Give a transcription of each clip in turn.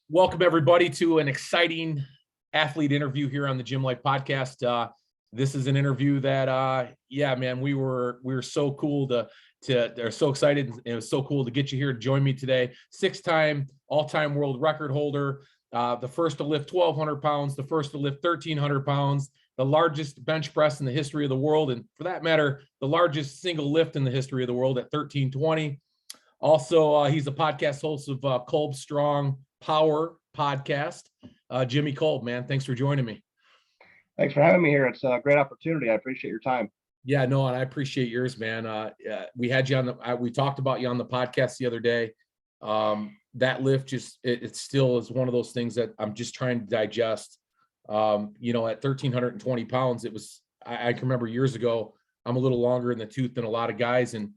Welcome everybody to an exciting athlete interview here on the Gym Life Podcast. This is an interview that, man, we were so cool they're so excited. It was so cool to get you here to join me today. 6-time all-time world record holder, the first to lift 1,200 pounds, the first to lift 1,300 pounds, the largest bench press in the history of the world, and for that matter, the largest single lift in the history of the world at 1,320. Also, he's the podcast host of Kolb Strong Power podcast. Jimmy Kolb, man, thanks for joining me. Thanks for having me here. It's a great opportunity. I appreciate your time. Yeah, no, and I appreciate yours, man. We had you on we talked about you on the podcast the other day. That lift just, it still is one of those things that I'm just trying to digest. At 1,320 pounds, I can remember years ago, I'm a little longer in the tooth than a lot of guys. And,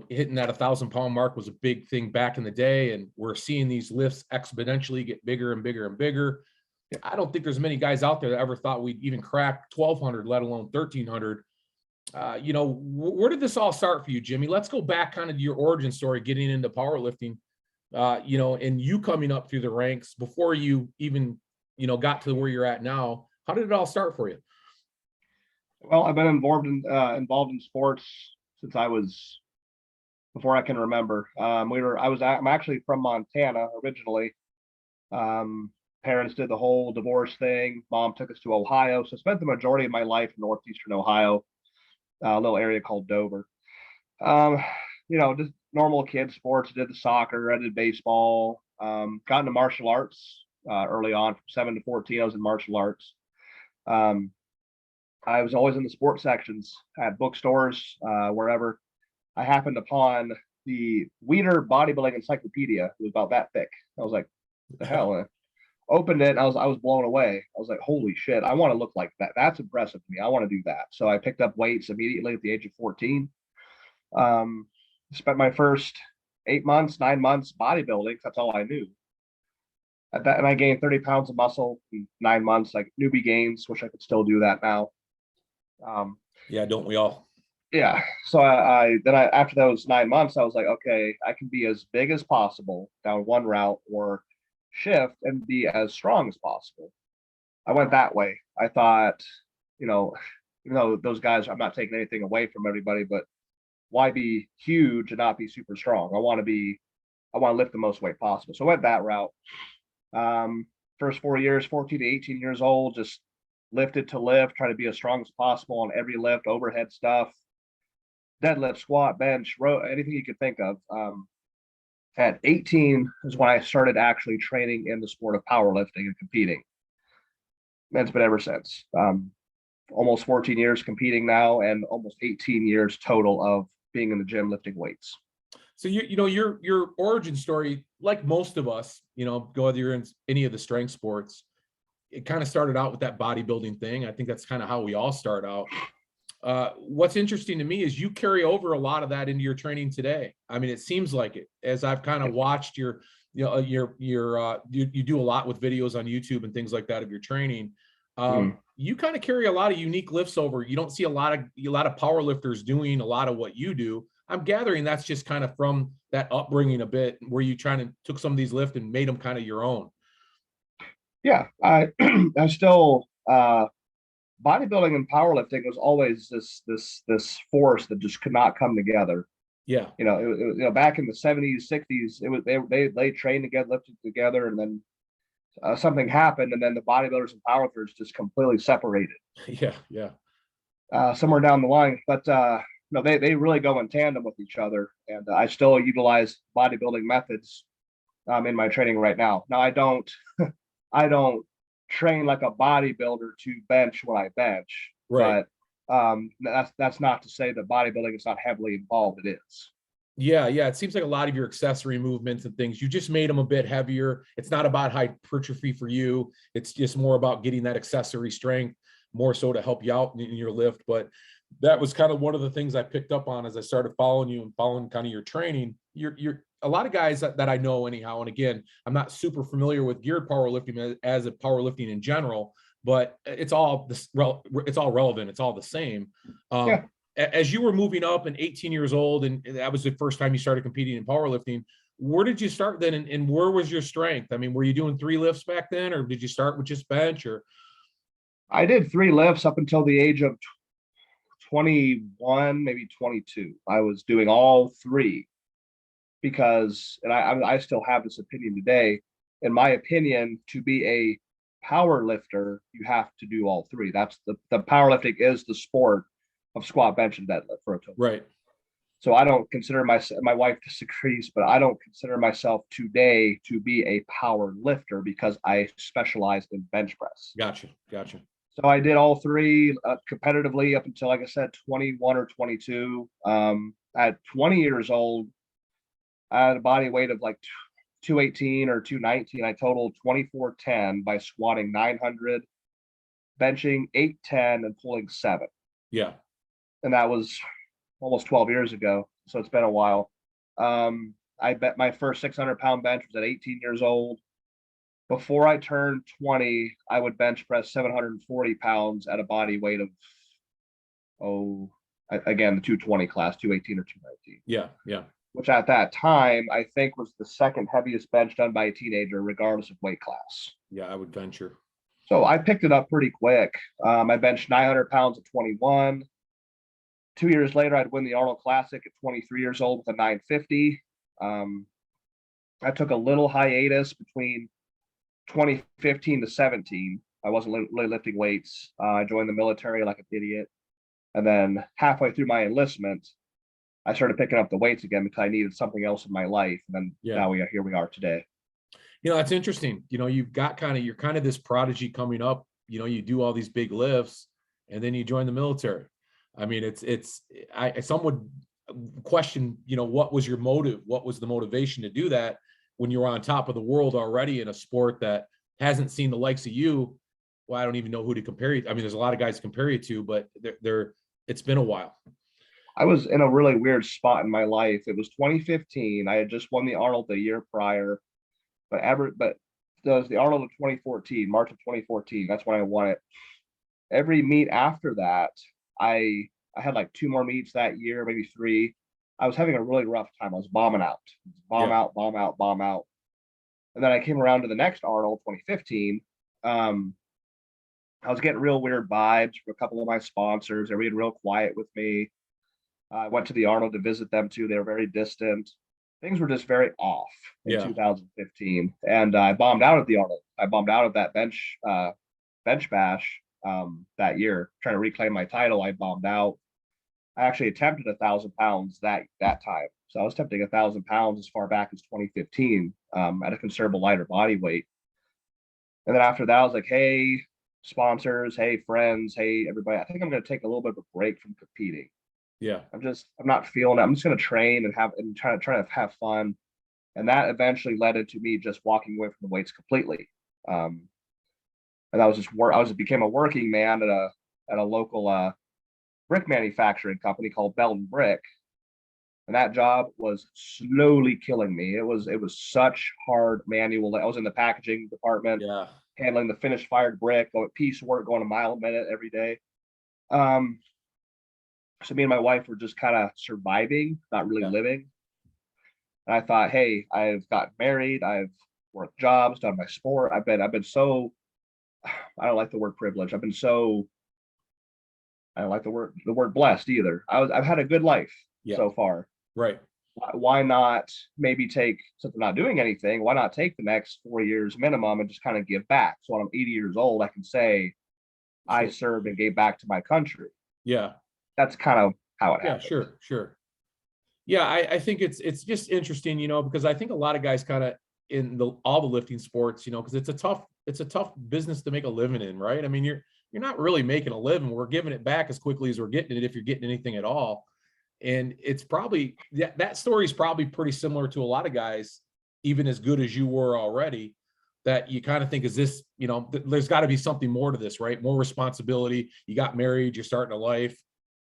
hitting that 1,000-pound mark was a big thing back in the day. And we're seeing these lifts exponentially get bigger and bigger and bigger. I don't think there's many guys out there that ever thought we'd even crack 1,200, let alone 1,300. Where did this all start for you, Jimmy? Let's go back kind of to your origin story, getting into powerlifting, and you coming up through the ranks before you even, got to where you're at now. How did it all start for you? Well, I've been involved in sports since before I can remember. I'm actually from Montana originally. Parents did the whole divorce thing. Mom took us to Ohio. So I spent the majority of my life in northeastern Ohio, a little area called Dover. Just normal kid sports. I did the soccer, I did baseball, got into martial arts early on. From 7 to 14, I was in martial arts. I was always in the sports sections at bookstores, wherever. I happened upon the Wiener Bodybuilding Encyclopedia. It was about that thick. I was like, what the hell? Opened it. I was blown away. I was like, holy shit, I want to look like that. That's impressive to me. I want to do that. So I picked up weights immediately at the age of 14. Spent my first 9 months bodybuilding. That's all I knew. And I gained 30 pounds of muscle in 9 months, like newbie gains. Wish I could still do that now. Yeah, don't we all? Yeah. So after those 9 months, I was like, okay, I can be as big as possible down one route or shift and be as strong as possible. I went that way. I thought, even though those guys, I'm not taking anything away from everybody, but why be huge and not be super strong? I want to lift the most weight possible. So I went that route. First 4 years, 14 to 18 years old, just lifted to lift, try to be as strong as possible on every lift, overhead stuff, deadlift, squat, bench, row, anything you could think of. At 18 is when I started actually training in the sport of powerlifting and competing. And it's been ever since. Almost 14 years competing now, and almost 18 years total of being in the gym lifting weights. So your origin story, like most of us, whether you're in any of the strength sports, it kind of started out with that bodybuilding thing. I think that's kind of how we all start out. What's interesting to me is you carry over a lot of that into your training today. I mean, it seems like it, as I've kind of watched you do a lot with videos on YouTube and things like that of your training. You kind of carry a lot of unique lifts over. You don't see a lot of power lifters doing a lot of what you do. I'm gathering that's just kind of from that upbringing a bit, where you took some of these lifts and made them kind of your own. Yeah, I still bodybuilding and powerlifting was always this force that just could not come together. Yeah, back in the 70s, 60s, it was they trained together, lifted together, and then something happened, and then the bodybuilders and powerlifters just completely separated. Yeah. Somewhere down the line, but they really go in tandem with each other, and I still utilize bodybuilding methods in my training right now. Now I don't train like a bodybuilder to bench when I bench, right? But that's not to say that bodybuilding is not heavily involved. It is. Yeah. It seems like a lot of your accessory movements and things, you just made them a bit heavier. It's not about hypertrophy for you. It's just more about getting that accessory strength, more so to help you out in your lift. But that was kind of one of the things I picked up on as I started following you and following kind of your training. You're a lot of guys that I know anyhow. And again, I'm not super familiar with geared powerlifting as a powerlifting in general, but it's all relevant. It's all the same. As you were moving up and 18 years old, and that was the first time you started competing in powerlifting, where did you start then? And where was your strength? I mean, were you doing 3 lifts back then, or did you start with just bench or? I did 3 lifts up until the age of 21, maybe 22. I was doing all 3 because, and I still have this opinion today. In my opinion, to be a power lifter, you have to do all 3. That's the powerlifting is the sport of squat, bench, and deadlift for a total. Right. So I don't consider myself, my wife disagrees, but I don't consider myself today to be a power lifter because I specialized in bench press. Gotcha. So I did all 3 competitively up until, like I said, 21 or 22. At 20 years old, I had a body weight of like 218 or 219. I totaled 2410 by squatting 900, benching 810, and pulling 7. Yeah. And that was almost 12 years ago. So it's been a while. I bet my first 600-pound bench was at 18 years old. Before I turned 20, I would bench press 740 pounds at a body weight of, again, the 220 class, 218 or 219. Yeah. Which at that time, I think was the second heaviest bench done by a teenager, regardless of weight class. Yeah, I would venture. So I picked it up pretty quick. I benched 900 pounds at 21. 2 years later, I'd win the Arnold Classic at 23 years old with a 950. I took a little hiatus between 2015 to 17. I wasn't really lifting weights. I joined the military like an idiot. And then halfway through my enlistment, I started picking up the weights again because I needed something else in my life. And then now here we are today. That's interesting. You've got you're kind of this prodigy coming up. You do all these big lifts and then you join the military. I mean, some would question, what was your motive? What was the motivation to do that when you were on top of the world already in a sport that hasn't seen the likes of you? Well, I don't even know who to compare you. I mean, there's a lot of guys to compare you to, but it's been a while. I was in a really weird spot in my life. It was 2015. I had just won the Arnold the year prior, but it was the Arnold of 2014, March of 2014. That's when I won it. Every meet after that, I had like 2 more meets that year, maybe 3. I was having a really rough time. I was bombing out, bomb out. And then I came around to the next Arnold, 2015. I was getting real weird vibes from a couple of my sponsors. They were being real quiet with me. I went to the Arnold to visit them too. They were very distant. Things were just very off in 2015. And I bombed out at the Arnold. I bombed out of that bench bash that year, trying to reclaim my title. I bombed out. I actually attempted 1,000 pounds that time. So I was attempting 1,000 pounds as far back as 2015 at a considerable lighter body weight. And then after that, I was like, hey, sponsors, hey, friends, hey, everybody, I think I'm going to take a little bit of a break from competing. Yeah. I'm not feeling it. I'm just going to train and try to have fun. And that eventually led into me just walking away from the weights completely. And I was became a working man at a local brick manufacturing company called Belton Brick. And that job was slowly killing me. It was such hard manual. I was in the packaging department, handling the finished fired brick, going piecework, going a mile a minute every day. So me and my wife were just kind of surviving, not really living. And I thought, hey, I've gotten married, I've worked jobs, done my sport. I've been so, I don't like the word privilege. I don't like the word blessed either. I've had a good life so far. Right. Why not maybe take, since I'm not doing anything, why not take the next 4 years minimum and just kind of give back? So when I'm 80 years old, I can say I served and gave back to my country. Yeah. That's kind of how it happened. Sure. Yeah, I think it's just interesting, because I think a lot of guys kind of in all the lifting sports, because it's a tough business to make a living in, right? I mean, you're not really making a living. We're giving it back as quickly as we're getting it, if you're getting anything at all. And it's probably that story is probably pretty similar to a lot of guys, even as good as you were already, that you kind of think, is this, there's got to be something more to this, right? More responsibility. You got married, you're starting a life.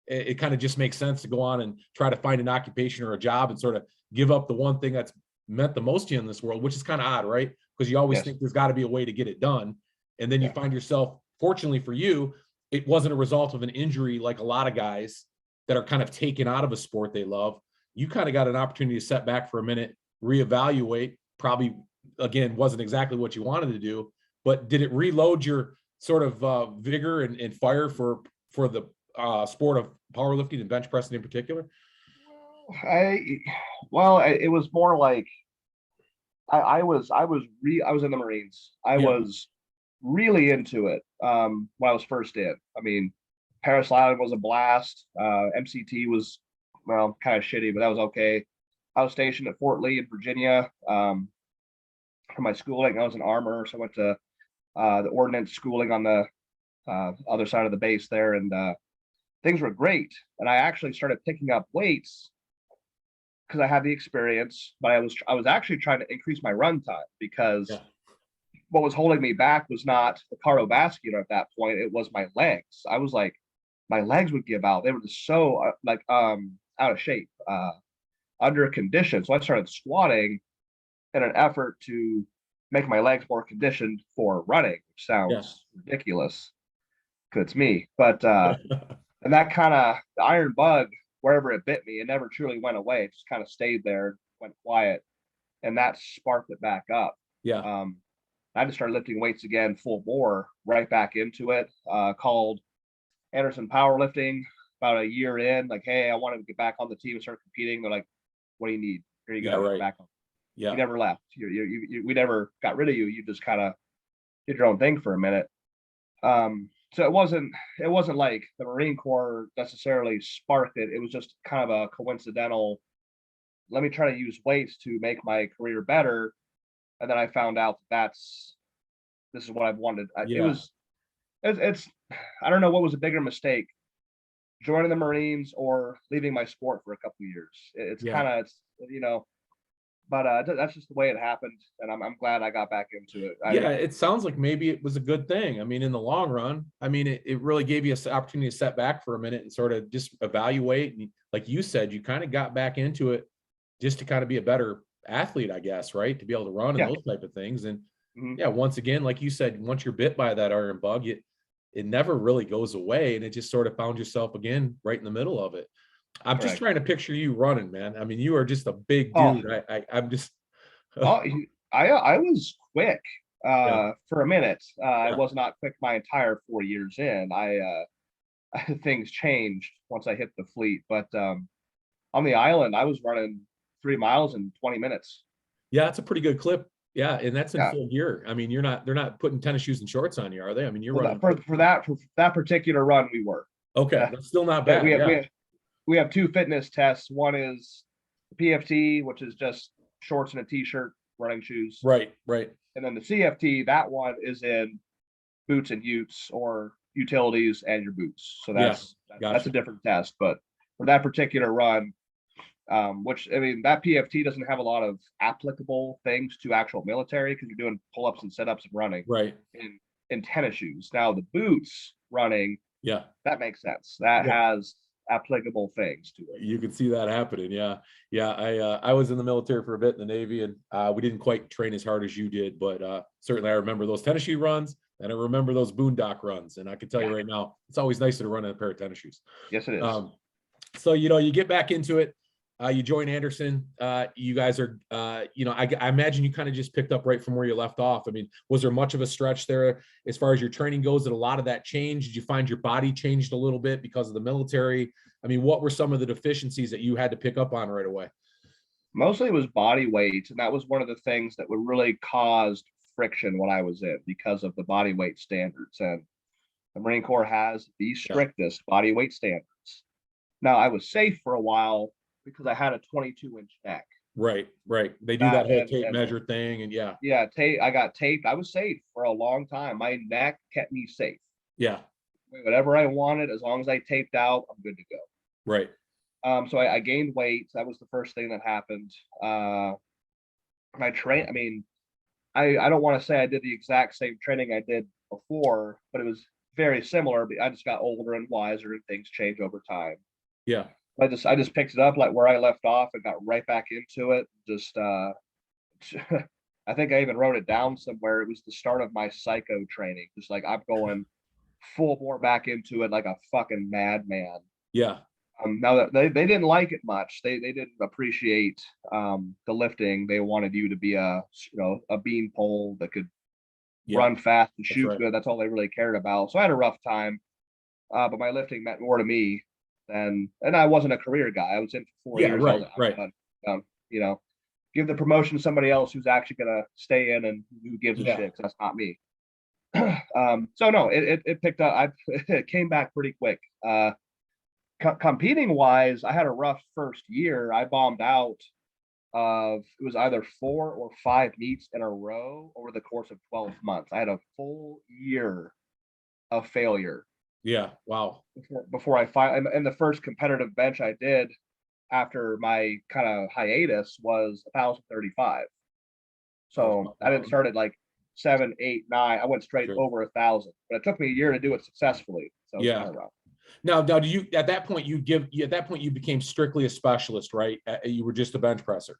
It kind of just makes sense to go on and try to find an occupation or a job and sort of give up the one thing that's meant the most to you in this world, which is kind of odd, right? Because you always think there's got to be a way to get it done. And then you find yourself, fortunately for you, it wasn't a result of an injury like a lot of guys that are kind of taken out of a sport they love. You kind of got an opportunity to set back for a minute, reevaluate. Probably, again, wasn't exactly what you wanted to do, but did it reload your sort of vigor and fire for the sport of powerlifting and bench pressing in particular? It was more like I was in the Marines. I Yeah. was really into it when I was first in. I mean, Paris Island was a blast. MCT was, well, kind of shitty, but that was okay. I was stationed at Fort Lee in Virginia for my schooling. I was an armor, so I went to the ordnance schooling on the other side of the base there, and things were great. And I actually started picking up weights because I had the experience, but I was actually trying to increase my run time because Yeah. what was holding me back was not the cardiovascular at that point. It was my legs. I was like, my legs would give out. They were just so out of shape, under condition. So I started squatting in an effort to make my legs more conditioned for running, which sounds ridiculous because it's me. But and that kind of the iron bug, wherever it bit me, it never truly went away. It just kind of stayed there, went quiet, and that sparked it back up. Yeah. I just started lifting weights again, full bore, right back into it. Called Anderson Powerlifting about a year in, like, hey, I want to get back on the team and start competing. They're like, what do you need? Here you go. Right. Back on. Yeah. You never left. We never got rid of you. You just kind of did your own thing for a minute. So it wasn't like the Marine Corps necessarily sparked it. It was just kind of a coincidental, let me try to use weights to make my career better. And then I found out this is what I've wanted. It's I don't know what was a bigger mistake, joining the Marines or leaving my sport for a couple of years. It's kind of, but that's just the way it happened, and I'm glad I got back into it. It sounds like maybe it was a good thing. I mean, in the long run, I mean, it really gave you an opportunity to step back for a minute and sort of just evaluate. And like you said, you kind of got back into it just to kind of be a better athlete, I guess, right? To be able to run and those type of things. And once again, like you said, once you're bit by that iron bug, it never really goes away, and it just sort of found yourself again right in the middle of it. I'm just trying to picture you running, man. I mean, you are just a big dude. I'm just. I was quick for a minute. I was not quick my entire 4 years in. Things changed once I hit the fleet, but on the island, I was running 3 miles in 20 minutes. Yeah, it's a pretty good clip. Yeah, and that's in full gear. I mean, they're not putting tennis shoes and shorts on you, are they? I mean, you're running for that particular run. We were that's still not bad. We have 2 fitness tests. One is PFT, which is just shorts and a t-shirt, running shoes. Right. And then the CFT, that one is in boots and utes, or utilities and your boots. So that's a different test. But for that particular run, which, I mean, that PFT doesn't have a lot of applicable things to actual military because you're doing pull-ups and sit-ups and running in tennis shoes. Now the boots running, that makes sense. That has applicable things to it. You can see that happening. I was in the military for a bit in the Navy, and we didn't quite train as hard as you did, but certainly I remember those tennis shoe runs, and I remember those boondock runs. And I can tell you right now, it's always nicer to run in a pair of tennis shoes. Yes, it is. So you get back into it. You join Anderson. You guys are, I imagine you kind of just picked up right from where you left off. I mean, was there much of a stretch there as far as your training goes? Did a lot of that change? Did you find your body changed a little bit because of the military? I mean, what were some of the deficiencies that you had to pick up on right away? Mostly it was body weight. And that was one of the things that would really caused friction when I was in, because of the body weight standards. And the Marine Corps has the strictest body weight standards. Now, I was safe for a while because I had a 22-inch neck. Right. They do that whole tape measure thing, and tape. I got taped. I was safe for a long time. My neck kept me safe. Yeah. Whatever I wanted, as long as I taped out, I'm good to go. Right. So I gained weight. That was the first thing that happened. I don't want to say I did the exact same training I did before, but it was very similar. But I just got older and wiser, and things change over time. Yeah. I just picked it up like where I left off and got right back into it. Just I think I even wrote it down somewhere. It was the start of my psycho training. Just like I'm going full bore back into it like a fucking madman. Yeah. Now that they didn't like it much. They didn't appreciate the lifting. They wanted you to be a bean pole that could Yeah, run fast and that's shoot right. good. That's all they really cared about. So I had a rough time. But my lifting meant more to me than, and I wasn't a career guy. I was in for 4 Yeah, years. I was right, like, I'm right. done. You know, give the promotion to somebody else who's actually gonna stay in and who gives a Yeah, shit. 'Cause that's not me. So no, it picked up. It came back pretty quick. Competing wise, I had a rough first year. I bombed out of it was either 4 or 5 meets in a row over the course of 12 months. I had a full year of failure yeah. Wow. before I finally, and the first competitive bench I did after my kind of hiatus was 1,035. So I didn't start at like 7, 8, 9. I went straight Sure. over 1,000, but it took me a year to do it successfully. So it's kind Yeah. of rough. Now, do you at that point at that point you became strictly a specialist, right? You were just a bench presser.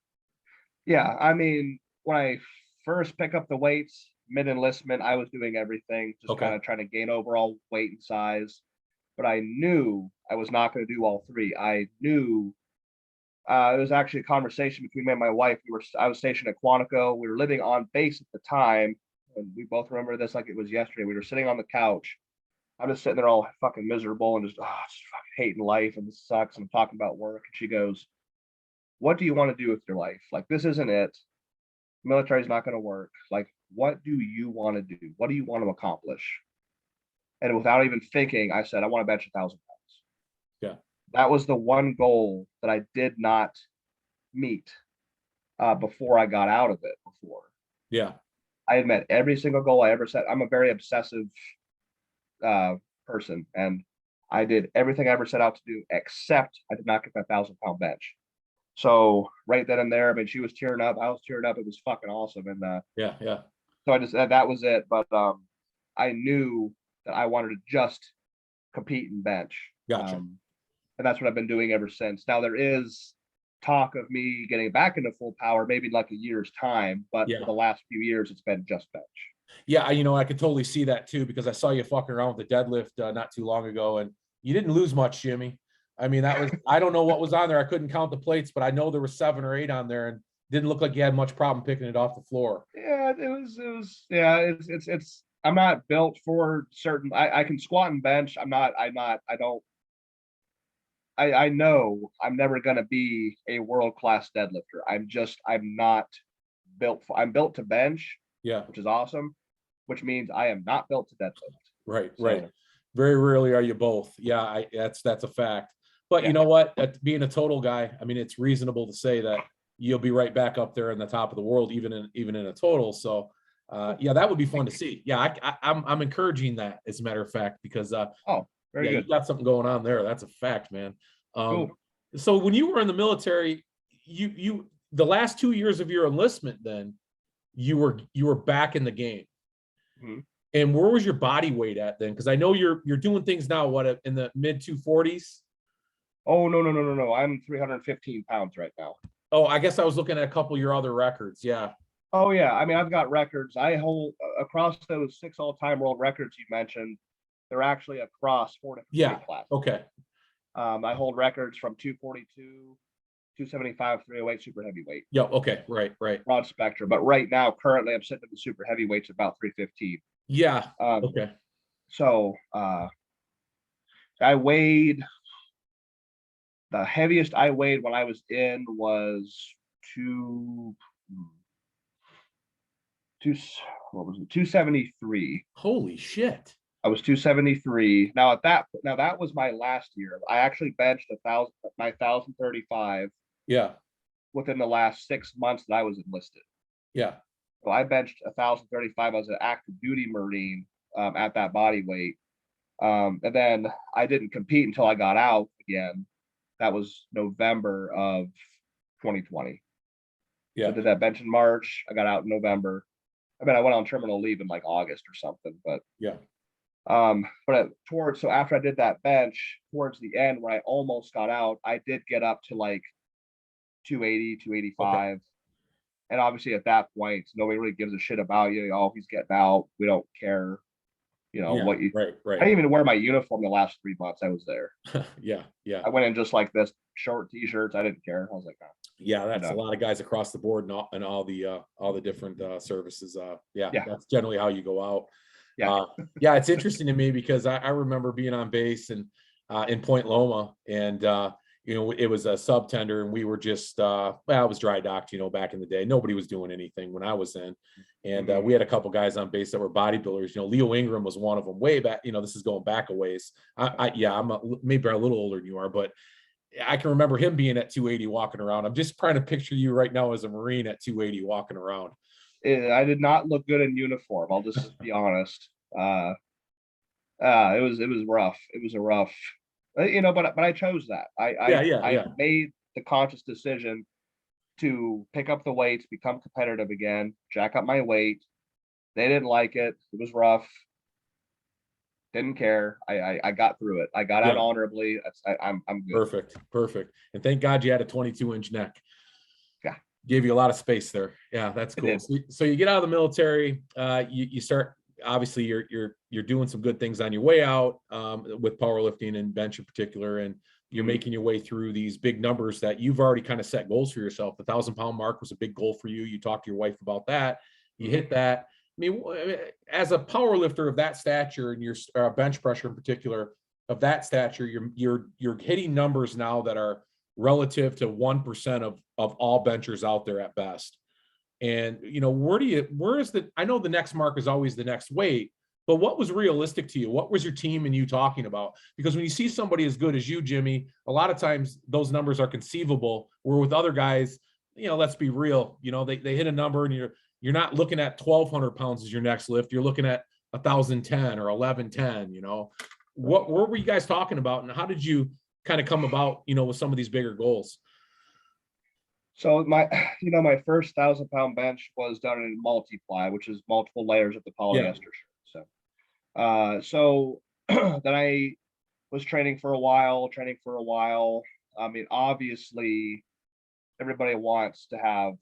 Yeah, I mean, when I first pick up the weights, mid enlistment, I was doing everything, just kind Okay. of trying to gain overall weight and size. But I knew I was not going to do all three. I knew it was actually a conversation between me and my wife. I was stationed at Quantico. We were living on base at the time, and we both remember this like it was yesterday. We were sitting on the couch. I'm just sitting there all fucking miserable and just fucking hating life and this sucks. And I'm talking about work, and she goes, "What do you want to do with your life? Like this isn't it. Military's not going to work. Like what do you want to do? What do you want to accomplish?" And without even thinking, I said, "I want to bench 1,000 pounds." Yeah. That was the one goal that I did not meet before I got out of it. Before Yeah. I had met every single goal I ever set. I'm a very obsessive uh, person, and I did everything I ever set out to do, except I did not get that 1,000 pound bench. So right then and there, I mean, she was tearing up, I was tearing up. It was fucking awesome, and Yeah. Yeah. so I just that was it. But I knew that I wanted to just compete and bench, Gotcha. and that's what I've been doing ever since. Now there is talk of me getting back into full power, maybe like a year's time, but for Yeah. the last few years, it's been just bench. Yeah. I could totally see that too, because I saw you fucking around with the deadlift not too long ago, and you didn't lose much, Jimmy. I mean, I don't know what was on there. I couldn't count the plates, but I know there was 7 or 8 on there, and didn't look like you had much problem picking it off the floor. Yeah, yeah, it's I'm not built for certain. I can squat and bench. I don't I know I'm never gonna be a world class deadlifter. I'm not built for I'm built to bench, Yeah. which is awesome, which means I am not built to deadlift. Right. Right. So Very rarely are you both. Yeah. That's a fact. But you yeah. know what? Being a total guy, I mean, it's reasonable to say that you'll be right back up there in the top of the world, even in a total. So, yeah, that would be fun to see. Yeah, I'm encouraging that, as a matter of fact, because Oh, very yeah, you good. got something going on there. That's a fact, man. Um, Cool. so when you were in the military, you the last 2 years of your enlistment, then you were back in the game. Mhm. And where was your body weight at then? Because I know you're doing things now, what, in the mid 240s? Oh no. I'm 315 pounds right now. Oh, I guess I was looking at a couple of your other records. Yeah. Oh yeah, I mean I've got records. I hold across those 6 all-time world records you mentioned. They're actually across 4 different Yeah. weight classes. Okay. I hold records from 242, 275, 308, super heavyweight, Yeah. Okay. Right. Right. broad spectrum. But right now, currently, I'm sitting in the super heavyweights about 315. Yeah. Um, Okay. so I weighed the heaviest I weighed when I was in was two, two, what was it, 273. Holy shit. I was 273. Now that was my last year. I actually benched 1,035 Yeah. within the last 6 months that I was enlisted. Yeah. So I benched 1,035 as an active duty Marine at that body weight. And then I didn't compete until I got out again. That was November of 2020. So I Yeah. did that bench in March. I got out in November. I mean, I went on terminal leave in like August or something, Yeah. so after I did that bench, towards the end when I almost got out, I did get up to like 280, Okay. 285. And obviously at that point, nobody really gives a shit about you. Oh, he's getting out. We don't care. Yeah, what you, right, I right. didn't even wear my uniform the last 3 months I was there. Yeah, yeah. I went in just like this, short t-shirts. I didn't care. I was like, oh, Yeah, I'm that's a done. lot of guys across the board and all the different services. Yeah, Yeah, that's generally how you go out. yeah. Yeah, it's interesting to me because I remember being on base and in Point Loma, and it was a sub tender, and we were just it was dry docked. Back in the day, nobody was doing anything when I was in, and Mhm. we had a couple guys on base that were bodybuilders. Leo Ingram was one of them. Way back, this is going back a ways. Yeah, maybe a little older than you are, but I can remember him being at 280 walking around. I'm just trying to picture you right now as a Marine at 280 walking around. I did not look good in uniform. I'll just be honest. It was rough. It was a rough, but I chose that. Yeah, I yeah. made the conscious decision to pick up the weights, become competitive again, jack up my weight. They didn't like it. It was rough. Didn't care. I got through it. I got out Yeah, honorably. I'm good. perfect, perfect. And thank God you had a 22-inch neck. Yeah, Gave you a lot of space there. Yeah, that's it cool. did. So you get out of the military. You start. Obviously, you're doing some good things on your way out with powerlifting and bench in particular, and you're Mhm. making your way through these big numbers that you've already kind of set goals for yourself. The 1,000-pound mark was a big goal for you. You talked to your wife about that. You Mhm. hit that. I mean, as a power lifter of that stature and your bench pressure in particular of that stature, you're hitting numbers now that are relative to 1% of all benchers out there at best. And where is I know the next mark is always the next weight, but what was realistic to you? What was your team and you talking about? Because when you see somebody as good as you, Jimmy, a lot of times those numbers are conceivable. Where with other guys, let's be real, they hit a number and you're not looking at 1,200 pounds as your next lift. You're looking at 1,010 or 1110. What were you guys talking about, and how did you kind of come about, with some of these bigger goals? So my first 1,000-pound bench was done in multiply, which is multiple layers of the Yeah, polyester shirt. So then I was training for a while. I mean, obviously, everybody wants to have,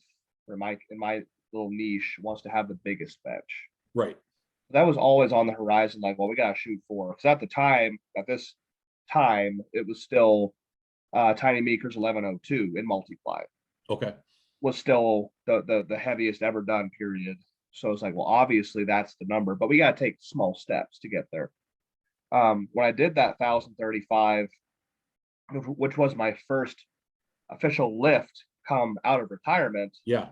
or in my little niche, wants to have the biggest bench. right. That was always on the horizon. Like, well, we got to shoot for. Because at this time, it was still Tiny Meeker's 1102 in multiply Okay. was still the heaviest ever done, period. So it's like, well, obviously that's the number, but we got to take small steps to get there. When I did that 1,035, which was my first official lift come out of retirement, Yeah.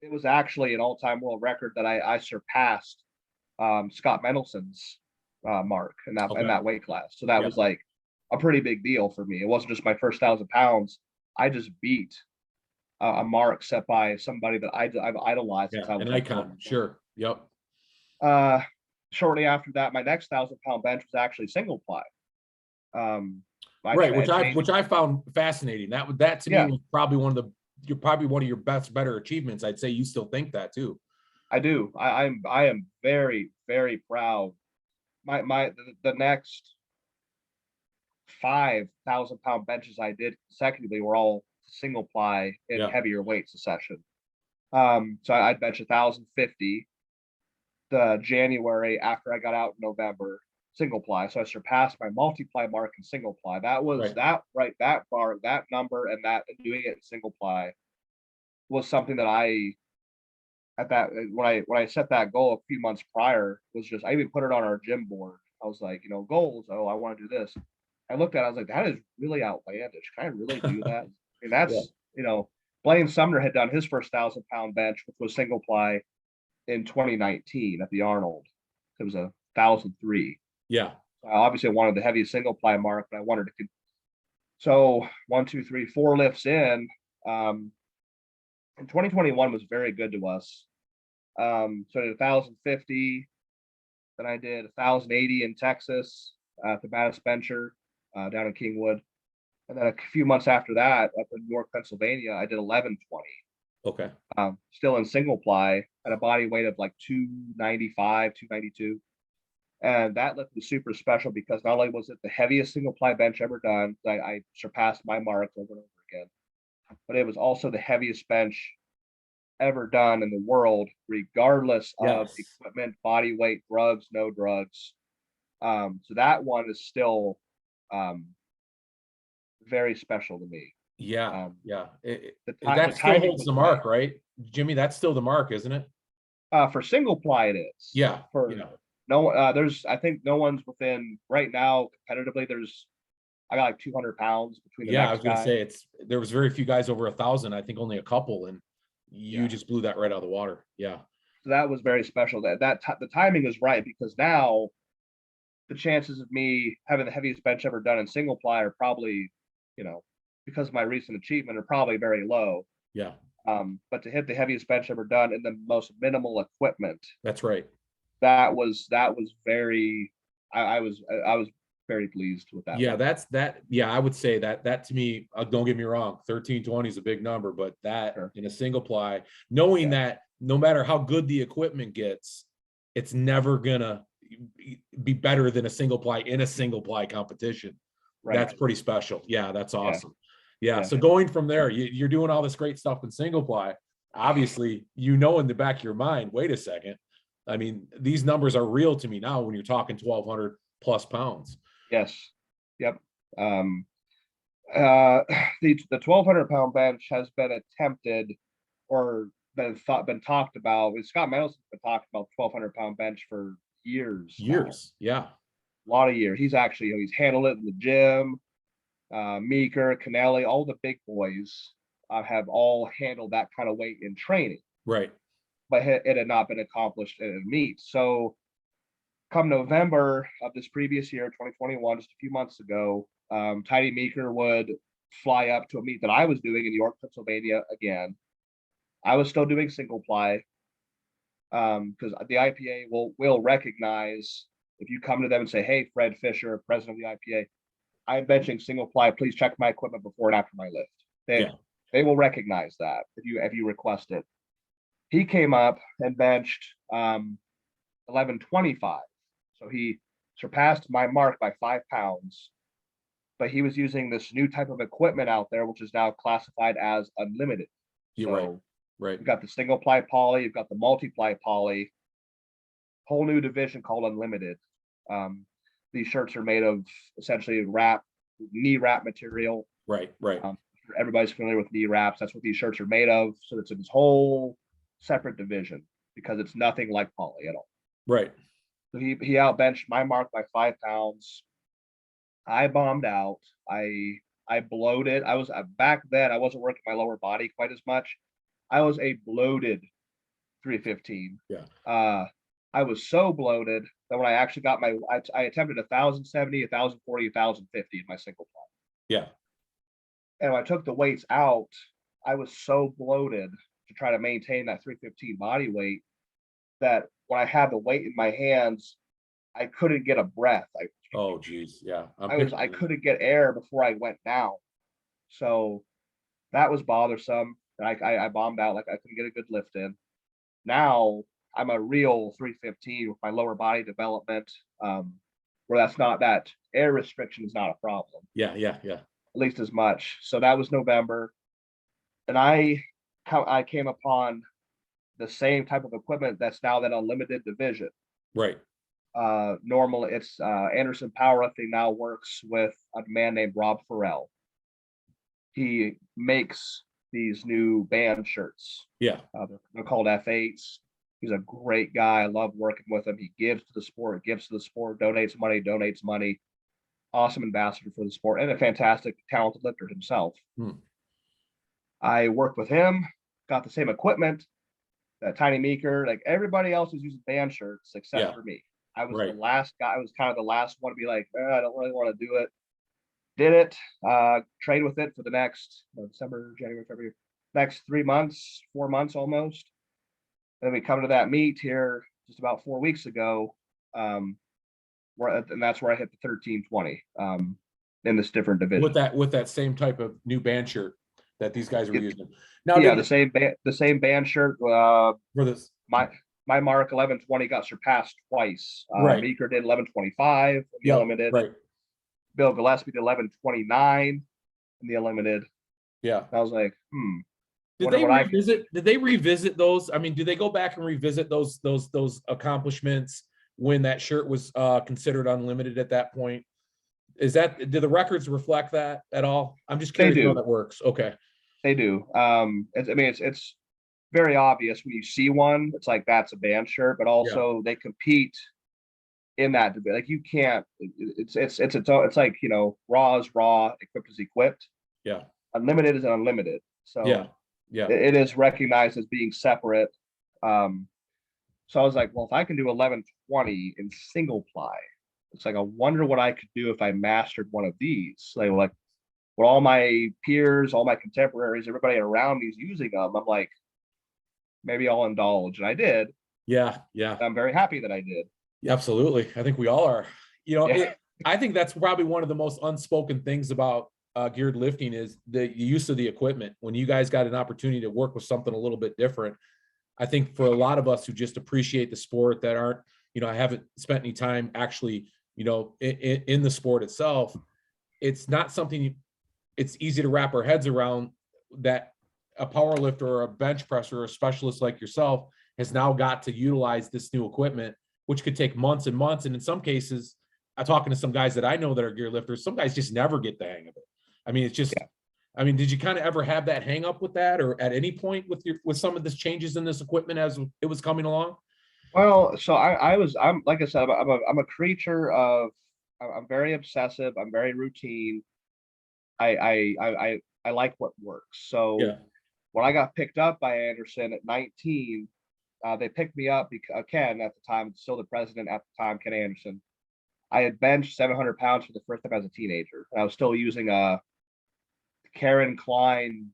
it was actually an all-time world record that I surpassed Scott Mendelson's mark in Okay. that weight class. So that Yeah. was like a pretty big deal for me. It wasn't just my first 1,000 pounds. I just beat a mark set by somebody that I've idolized since Yeah. I An was like icon. 24. Sure. Yep. Uh, Shortly after that, my next 1,000-pound bench was actually single ply. Right. Which I changed. I found fascinating. That to me Yeah, was probably one of your better achievements. I'd say you still think that too. I do. I am very, very proud. The next 5,000-pound benches I did consecutively were all single ply in Yeah. heavier weights a session. So I'd bench 1,050 the January after I got out in November, single ply. So I surpassed my multiply mark in single ply. That was Right. that bar, that number, and that doing it in single ply was something that I at that when I set that goal a few months prior was just I even put it on our gym board. I was like, goals. Oh, I want to do this. I looked at it, I was like, that is really outlandish. Can I really do that? I mean, Yeah. Blaine Sumner had done his first 1,000-pound bench, which was single ply in 2019 at the Arnold. It was 1,003. Yeah. Obviously, I wanted the heaviest single ply mark, but I wanted to. So 1, 2, 3, 4 lifts in. And 2021 was very good to us. So I did 1,050. Then I did 1,080 in Texas at the Mattis Bencher down in Kingwood. And then a few months after that, up in York, Pennsylvania, I did 1,120. Okay. Still in single ply at a body weight of like 295, 292. And that lift was super special because not only was it the heaviest single ply bench ever done, I surpassed my mark over and over again, but it was also the heaviest bench ever done in the world, regardless of Yes. equipment, body weight, drugs, no drugs. So that one is still um, very special to me. Yeah. Um, Yeah. the That still timing holds was the right. mark, right? Jimmy, that's still the mark, isn't it? For single ply, it is. Yeah. For Yeah. no, there's I think no one's within right now competitively. I got like 200 pounds between the Yeah. I next was going to guy. say there was very few guys over 1,000. I think only a couple, and you Yeah, just blew that right out of the water. Yeah. so that was very special. The timing is right because now the chances of me having the heaviest bench ever done in single ply are probably, you know, because of my recent achievement, are probably very low. Yeah. But to hit the heaviest bench ever done in the most minimal equipment, That's right. that was very. I was very pleased with that Yeah, one. Yeah, I would say that to me, don't get me wrong, 1320 is a big number, but that Sure. in a single ply, knowing Yeah. that no matter how good the equipment gets, it's never gonna be better than a single ply in a single ply competition. Right. That's pretty special. Yeah, that's Yeah. awesome. Yeah. Yeah. So going from there, you're doing all this great stuff in single ply. Obviously, in the back of your mind, wait a second. I mean, these numbers are real to me now when you're talking 1,200 plus pounds. Yes. Yep. Um, uh, the 1,200-pound bench has been attempted or been talked about. Scott Mendelson's been talking about 1,200-pound bench for years now. Years. Yeah. A lot of years. He's handled it in the gym. Meeker, Canelli, all the big boys have all handled that kind of weight in training, Right. but it had not been accomplished in a meet. So come November of this previous year, 2021, just a few months ago, Tiny Meeker would fly up to a meet that I was doing in York, Pennsylvania again. I was still doing single ply because the IPA will recognize if you come to them and say, "Hey, Fred Fisher, president of the IPA, I'm benching single ply. Please check my equipment before and after my lift." Yeah. They will recognize that if you request it. He came up and benched 1125, so he surpassed my mark by 5 pounds. But he was using this new type of equipment out there, which is now classified as unlimited. You're So right. Right. you've got the single ply poly, you've got the multiply poly, whole new division called unlimited. These shirts are made of essentially knee wrap material. Right. Right. Everybody's familiar with knee wraps. That's what these shirts are made of. So it's this whole separate division because it's nothing like poly at all. Right. So he outbenched my mark by 5 pounds. I bombed out. I bloated. I was back then. I wasn't working my lower body quite as much. I was a bloated 315. Yeah. I was so bloated that when I actually got I attempted 1,070, 1,040, 1,050 in my single ply. Yeah. And when I took the weights out, I was so bloated to try to maintain that 315 body weight that when I had the weight in my hands, I couldn't get a breath. Oh, geez. Yeah. I couldn't get air before I went down. So that was bothersome. I bombed out, like I couldn't get a good lift in. Now I'm a real 315 with my lower body development, where that air restriction is not a problem. Yeah. Yeah. Yeah. At least as much. So that was November. And I came upon the same type of equipment that's now that unlimited division. Right. Normally it's Anderson Powerlifting now works with a man named Rob Farrell. He makes these new band shirts. Yeah. They're called F8s. He's a great guy. I love working with him. He gives to the sport, donates money. Awesome ambassador for the sport and a fantastic, talented lifter himself. I worked with him, got the same equipment, that Tiny Meeker, like everybody else is using band shirts except for me. I was the last guy. I was kind of the last one to be like, I don't really want to do it. Did it, trained with it for the next December, January, February, next 3 months, 4 months almost. And then we come to that meet here just about 4 weeks ago. And that's where I hit the 1320 in this different division. With that same type of new band shirt that these guys were using. Now, yeah, the same band shirt. For this, my mark 1120 got surpassed twice. Right. Meeker did 1125 in the limited. Right. Bill Gillespie did 1129 in the limited. Yeah. I was like, Did Wonder they what I could. revisit? Did they revisit those? I mean, do they go back and revisit those accomplishments when that shirt was considered unlimited at that point? Is that, do the records reflect that at all? I'm just They curious how do. that works. Okay. They do. It's very obvious when you see one. It's like that's a band shirt, but Yeah. also they compete in that debate. Like you can't. It's like raw is raw, equipped is equipped. Yeah. Unlimited is unlimited. Yeah. So Yeah. it is recognized as being separate. So I was like, well, if I can do 1120 in single ply, it's like I wonder what I could do if I mastered one of these. Like with all my peers, all my contemporaries, everybody around me is using them. I'm like, maybe I'll indulge, and I did. Yeah. Yeah. I'm very happy that I did. Absolutely. I think we all are. Yeah, I think that's probably one of the most unspoken things about geared lifting is the use of the equipment. When you guys got an opportunity to work with something a little bit different, I think for a lot of us who just appreciate the sport that aren't, I haven't spent any time actually, in the sport itself, it's not something it's easy to wrap our heads around, that a power lifter or a bench presser or a specialist like yourself has now got to utilize this new equipment, which could take months and months. And in some cases, I'm talking to some guys that I know that are gear lifters, some guys just never get the hang of it. I mean, it's just, yeah. I mean, did you kind of ever have that hang up with that, or at any point with some of this changes in this equipment as it was coming along? Well, so I'm like I said, I'm a creature of. I'm very obsessive. I'm very routine. I like what works. So Yeah. when I got picked up by Anderson at 19, they picked me up because Ken at the time, still the president at the time, Ken Anderson. I had benched 700 pounds for the first time as a teenager. And I was still using a Karen Klein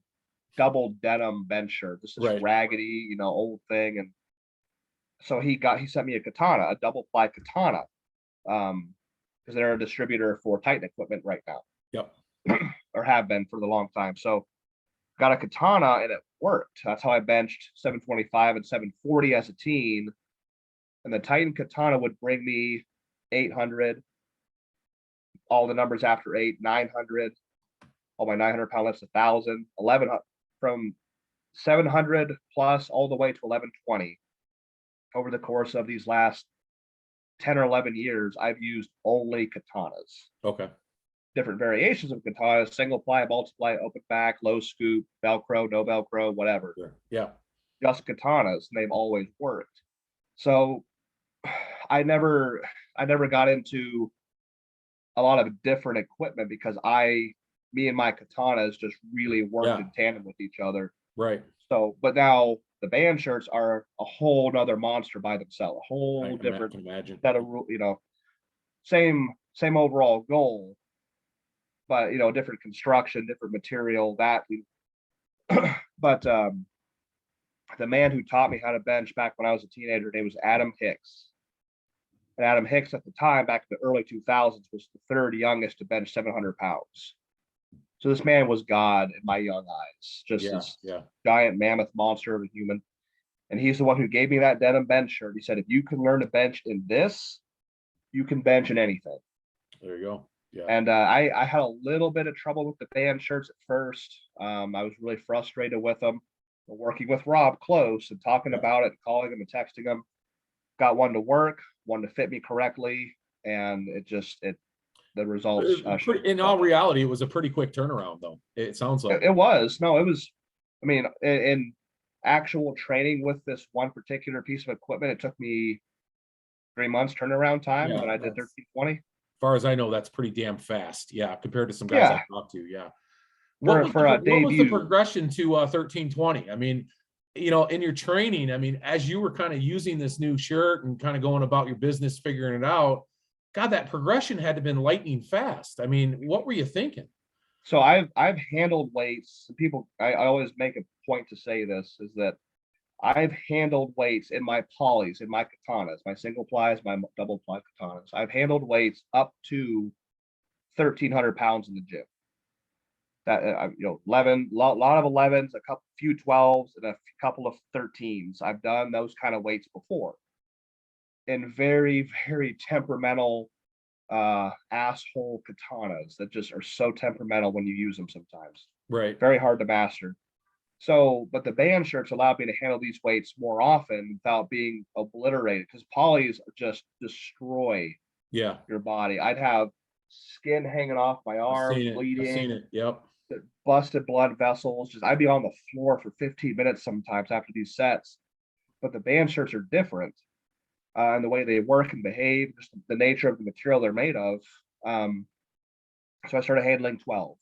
double denim bench shirt. This is Right. raggedy, old thing. And so he sent me a katana, a double ply katana, because they're a distributor for Titan equipment right now, Yep. or have been for the long time. So got a katana and it worked. That's how I benched 725 and 740 as a teen. And the Titan katana would bring me 800, all the numbers after 8, 900, all my 900-pound lifts, 1,000, 1,100, from 700 plus all the way to 1120. Over the course of these last 10 or 11 years, I've used only katanas. Okay. Different variations of katanas: single ply, multiply, open back, low scoop, Velcro, no Velcro, whatever. Sure. Yeah. Just katanas, and they've always worked. So I never got into a lot of different equipment because me and my katanas just really worked in tandem with each other. Right. So, but now the band shirts are a whole nother monster by themselves, a whole different set of, same overall goal, but different construction, different material. But the man who taught me how to bench back when I was a teenager, name was Adam Hicks. And Adam Hicks at the time, back in the early 2000s, was the third youngest to bench 700 pounds. So this man was God in my young eyes, just this giant mammoth monster of a human. And he's the one who gave me that denim bench shirt. He said, if you can learn to bench in this, you can bench in anything. There you go. Yeah. And I had a little bit of trouble with the band shirts at first. I was really frustrated with them. Working with Rob close and talking about it, calling him and texting him, got one to work, one to fit me correctly, and the results. In all reality, it was a pretty quick turnaround, though. It sounds like it was. No, it was. I mean, in actual training with this one particular piece of equipment, it took me 3 months turnaround time, and I did 1320. As far as I know, that's pretty damn fast. Yeah, compared to some guys I've talked to. Yeah. What was the progression to 1320? I mean, in your training, I mean, as you were kind of using this new shirt and kind of going about your business, figuring it out, God, that progression had to have been lightning fast. I mean, what were you thinking? So I've handled weights. People, I always make a point to say this, is that I've handled weights in my polys, in my katanas, my single plies, my double ply katanas. I've handled weights up to 1,300 pounds in the gym. That 11, lot of 11s, few 12s, and a couple of 13s. I've done those kind of weights before. In very, very temperamental asshole katanas that just are so temperamental when you use them sometimes. Right. Very hard to master. So, but the band shirts allowed me to handle these weights more often without being obliterated, because polys just destroy Yeah. your body. I'd have skin hanging off my I've arms, seen it. I've seen bleeding, it. Yep. busted blood vessels. Just I'd be on the floor for 15 minutes sometimes after these sets. But the band shirts are different, and the way they work and behave, just the nature of the material they're made of. Um, so I started handling 12.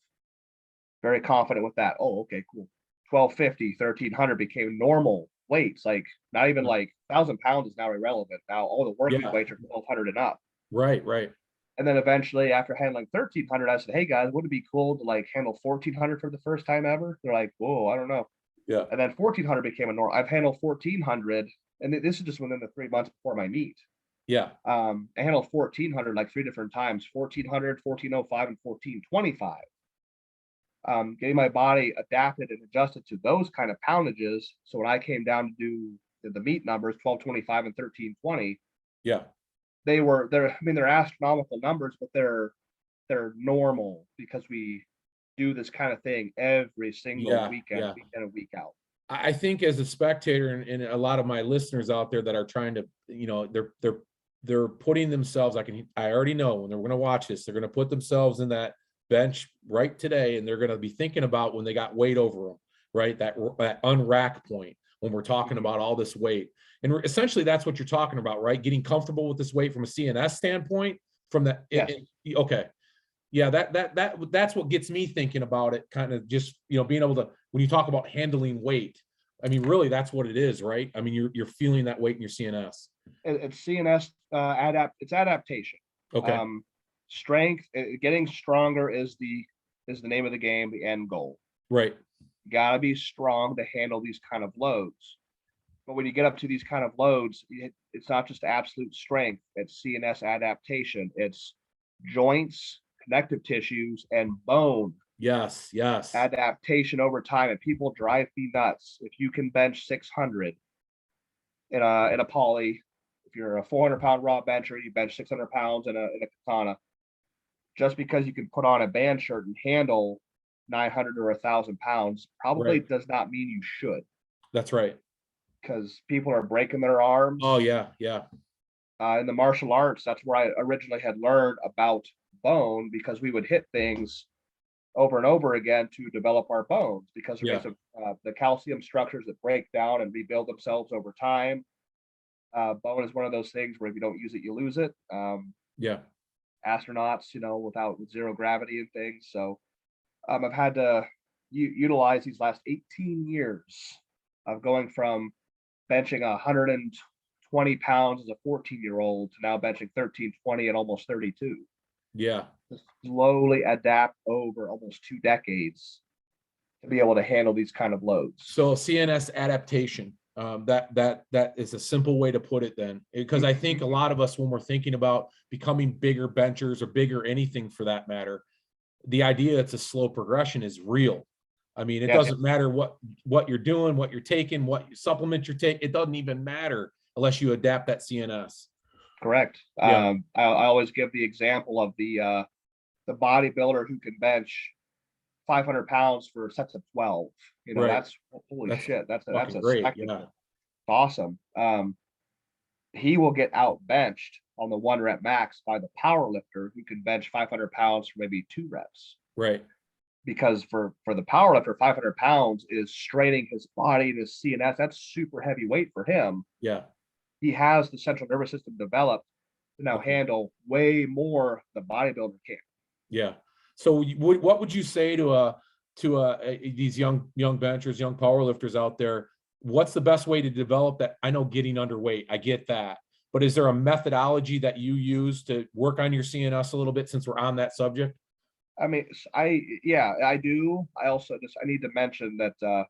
Very confident with that. Oh, okay, cool. 1250, 1300 became normal weights. Like not even like 1,000 pounds is now irrelevant. Now all the working Yeah. weights are 1200 and up. Right. Right. And then eventually, after handling 1300, I said, "Hey guys, would it be cool to like handle 1400 for the first time ever?" They're like, "Whoa, I don't know." Yeah. And then 1400 became a normal. I've handled 1400, and this is just within the 3 months before my meet. Yeah. I handled 1400 like 3 different times: 1400, 1405, and 1425. Getting my body adapted and adjusted to those kind of poundages. So when I came down to do the meet numbers, 1225 and 1320, Yeah. they're astronomical numbers, but they're normal because we do this kind of thing every single Yeah. weekend, Yeah. week in and week out. I think as a spectator and a lot of my listeners out there that are trying to, they're putting themselves, I already know when they're going to watch this, they're going to put themselves in that bench right today. And they're going to be thinking about when they got weight over them, right? That unrack point when we're talking about all this weight. And essentially that's what you're talking about, right? Getting comfortable with this weight from a CNS standpoint from that. Yes. Okay. Yeah, that's what gets me thinking about it, kind of just, being able to, when you talk about handling weight, I mean, really that's what it is, right? I mean, you're feeling that weight in your CNS. It's CNS it's adaptation. Okay. Strength, getting stronger is the name of the game, the end goal. Right. You gotta be strong to handle these kind of loads. But when you get up to these kind of loads, it's not just absolute strength, it's CNS adaptation, it's joints, connective tissues, and bone Yes. Yes. adaptation over time. And people drive me nuts. If you can bench 600 in a poly, if you're a 400-pound raw bencher, you bench 600 pounds in a katana, just because you can put on a band shirt and handle 900 or 1,000 pounds probably Right. does not mean you should, That's right. because people are breaking their arms. Oh yeah. Yeah. In the martial arts, that's where I originally had learned about bone, because we would hit things over and over again to develop our bones, because they're Yeah. made of the calcium structures that break down and rebuild themselves over time. Bone is one of those things where if you don't use it, you lose it. Yeah. Astronauts, with zero gravity and things. So I've had to utilize these last 18 years of going from benching 120 pounds as a 14-year-old to now benching 1320 and almost 32. Yeah. To slowly adapt over almost 2 decades to be able to handle these kind of loads. So CNS adaptation, that is a simple way to put it then, because I think a lot of us, when we're thinking about becoming bigger benchers or bigger anything for that matter, the idea it's a slow progression is real. I mean, it Yes. doesn't matter what you're doing, what you're taking, what supplement you're taking. It doesn't even matter unless you adapt that CNS. Correct. Yeah. I always give the example of the bodybuilder who can bench 500 pounds for sets of 12. Right. That's holy That's shit. That's fucking a great. spectacle. Yeah. It's awesome. He will get out benched on the 1 rep max by the power lifter who can bench 500 pounds for maybe 2 reps. Right. Because for the power lifter, 500 pounds is straining his body, his CNS. That's super heavy weight for him. Yeah. He has the central nervous system developed to now Okay. handle way more the bodybuilder can. Yeah. So what would you say to these young benchers, young power lifters out there? What's the best way to develop that? I know getting underweight, I get that, but is there a methodology that you use to work on your CNS a little bit, since we're on that subject? I mean, I do. I need to mention that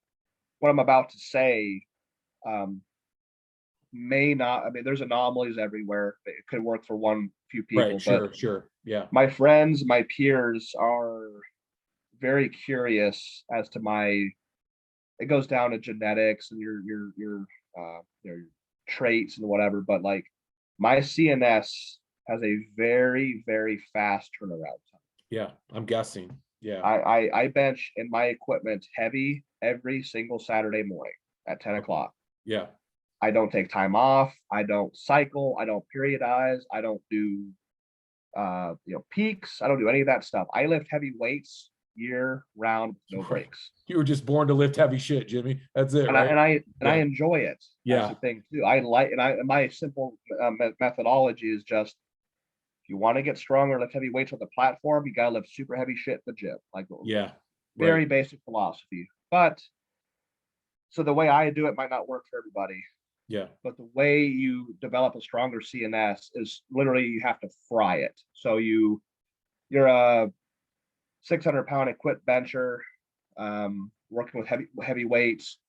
what I'm about to say may not. I mean, there's anomalies everywhere. It could work for one few people, Right. Sure. but Sure. Yeah. my friends, my peers are very curious as to my. It goes down to genetics and your traits and whatever, but like my CNS has a very, very fast turnaround time. Yeah. I'm guessing. Yeah. I bench in my equipment heavy every single Saturday morning at 10 o'clock. Yeah. I don't take time off. I don't cycle. I don't periodize. I don't do peaks. I don't do any of that stuff. I lift heavy weights year round, no Right. breaks. You were just born to lift heavy shit, Jimmy. That's it, And right? I enjoy it. That's Yeah. the thing too. I like, and my simple methodology is just, if you want to get stronger, lift heavy weights on the platform, you gotta lift super heavy shit in the gym. Like, Yeah. very Right. basic philosophy. But so the way I do it might not work for everybody. Yeah. But the way you develop a stronger CNS is literally you have to fry it. So you're a 600-pound equip bencher, working with heavy weights,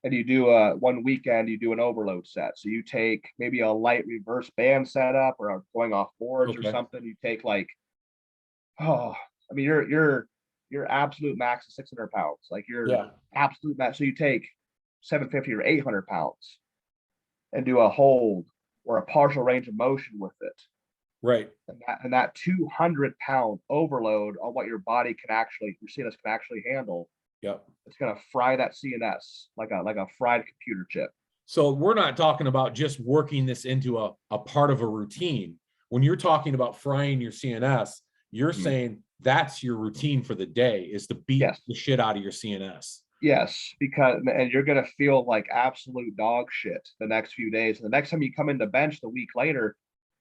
and you do one weekend you do an overload set. So you take maybe a light reverse band setup or going off boards or Okay. something. You take like, oh, I mean your absolute max is 600 pounds, like your Yeah. absolute max. So you take 750 or 800 pounds and do a hold or a partial range of motion with it. Right. And that 200-pound overload on what your body can actually, your CNS can actually handle, Yep. it's gonna fry that CNS like a fried computer chip. So we're not talking about just working this into a part of a routine. When you're talking about frying your CNS, you're saying that's your routine for the day, is to beat Yes. the shit out of your CNS. Yes, because and you're gonna feel like absolute dog shit the next few days. And the next time you come into bench the week later,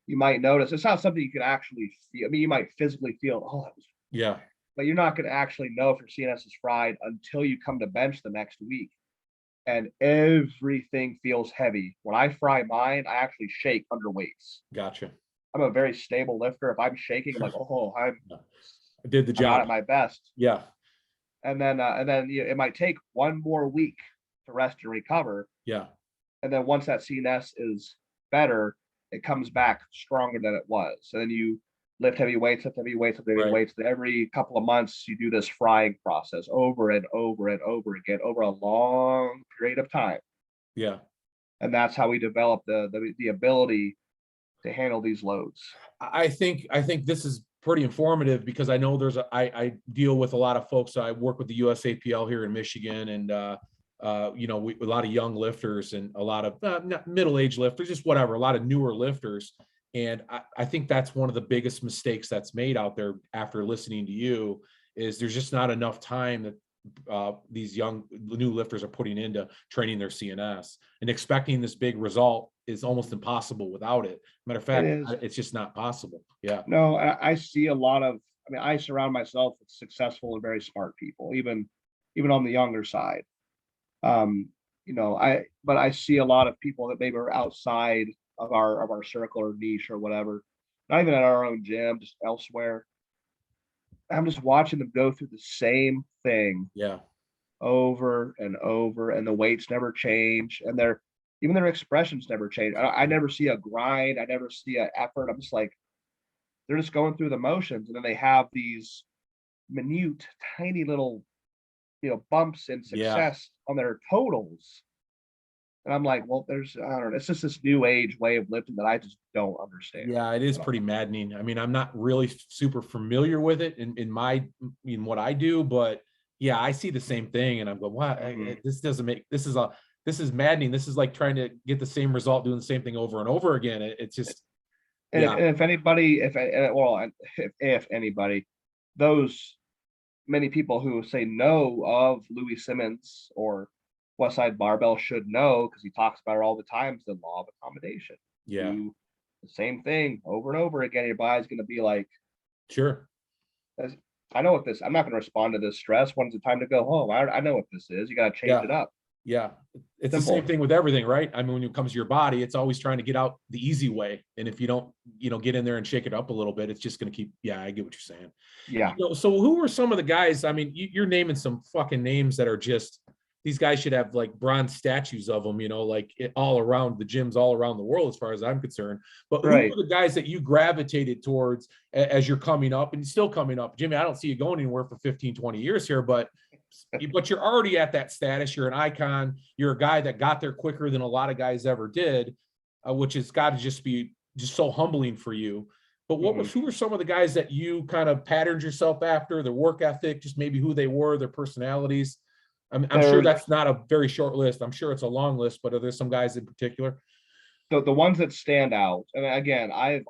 you might notice it's not something you can actually feel. I mean, you might physically feel, oh, that was, Yeah. but you're not gonna actually know if your CNS is fried until you come to bench the next week. And everything feels heavy. When I fry mine, I actually shake under weights. Gotcha. I'm a very stable lifter. If I'm shaking, I'm like, oh, I did the I'm not job. at my best. Yeah. And then it might take one more week to rest and recover. Yeah. And then once that CNS is better, it comes back stronger than it was. And then you lift heavy weights, lift heavy weights, lift heavy Right. weights. And every couple of months, you do this frying process over and over and over again over a long period of time. Yeah. And that's how we develop the ability to handle these loads. I think this is pretty informative, because I know I deal with a lot of folks. I work with the USAPL here in Michigan, and a lot of young lifters and a lot of middle-aged lifters, just whatever, a lot of newer lifters. And I think that's one of the biggest mistakes that's made out there after listening to you, is there's just not enough time that these new lifters are putting into training their CNS, and expecting this big result is almost impossible without it. Matter of fact, it's just not possible. Yeah. No, I see a lot of, I mean, I surround myself with successful and very smart people, even on the younger side. But I see a lot of people that maybe are outside of our circle or niche or whatever, not even at our own gym, just elsewhere. I'm just watching them go through the same thing Yeah. over and over, and the weights never change, and even their expressions never change. I never see a grind. I never see an effort. I'm just like, they're just going through the motions, and then they have these minute, tiny little, bumps in success on their totals. And I'm like, well, I don't know. It's just this new age way of lifting that I just don't understand. Yeah, it is pretty maddening. I mean, I'm not really super familiar with it in what I do, but yeah, I see the same thing, and I'm going, "What? This doesn't make this is maddening. This is like trying to get the same result doing the same thing over and over again." It's just, And yeah, if anybody, if anybody, those many people who say no of Louis Simmons or Westside Barbell should know, because he talks about it all the time, is the law of accommodation. yeah, Do the same thing over and over again. Your body's going to be like, sure, I know what this, I'm not going to respond to this stress. When's the time to go home? I know what this is. You got to change it up. yeah. It's Simple. the same thing with everything, right? I mean, when it comes to your body, it's always trying to get out the easy way, and if you don't, get in there and shake it up a little bit, it's just going to keep. Yeah, I get what you're saying. Yeah. So who are some of the guys? I mean, you're naming some fucking names that are just, these guys should have like bronze statues of them, like all around the gyms, all around the world, as far as I'm concerned. But who Right. are the guys that you gravitated towards as you're coming up and still coming up? Jimmy, I don't see you going anywhere for 15, 20 years here, but you're already at that status. You're an icon. You're a guy that got there quicker than a lot of guys ever did, which has got to just be just so humbling for you. But who were some of the guys that you kind of patterned yourself after, their work ethic, just maybe who they were, their personalities? I'm sure that's not a very short list. I'm sure it's a long list, but are there some guys in particular? The ones that stand out, and again, I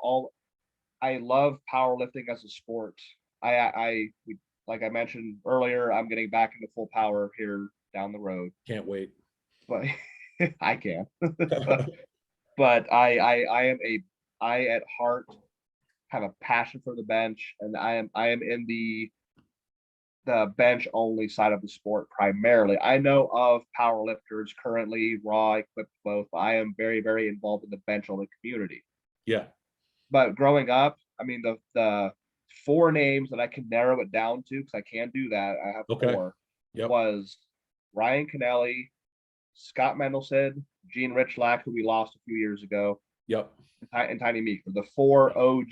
love powerlifting as a sport. Like I mentioned earlier, I'm getting back into full power here down the road. Can't wait. But I can. But I at heart have a passion for the bench, and I am in the bench only side of the sport primarily. I know of power lifters currently raw equipped both. I am very, very involved in the bench only community. Yeah. But growing up, I mean, the four names that I can narrow it down to, because I can do that, I have four, was Ryan Kennelly, Scott Mendelson, Gene Richlack, who we lost a few years ago. Yep. And Tiny Meek, the four OG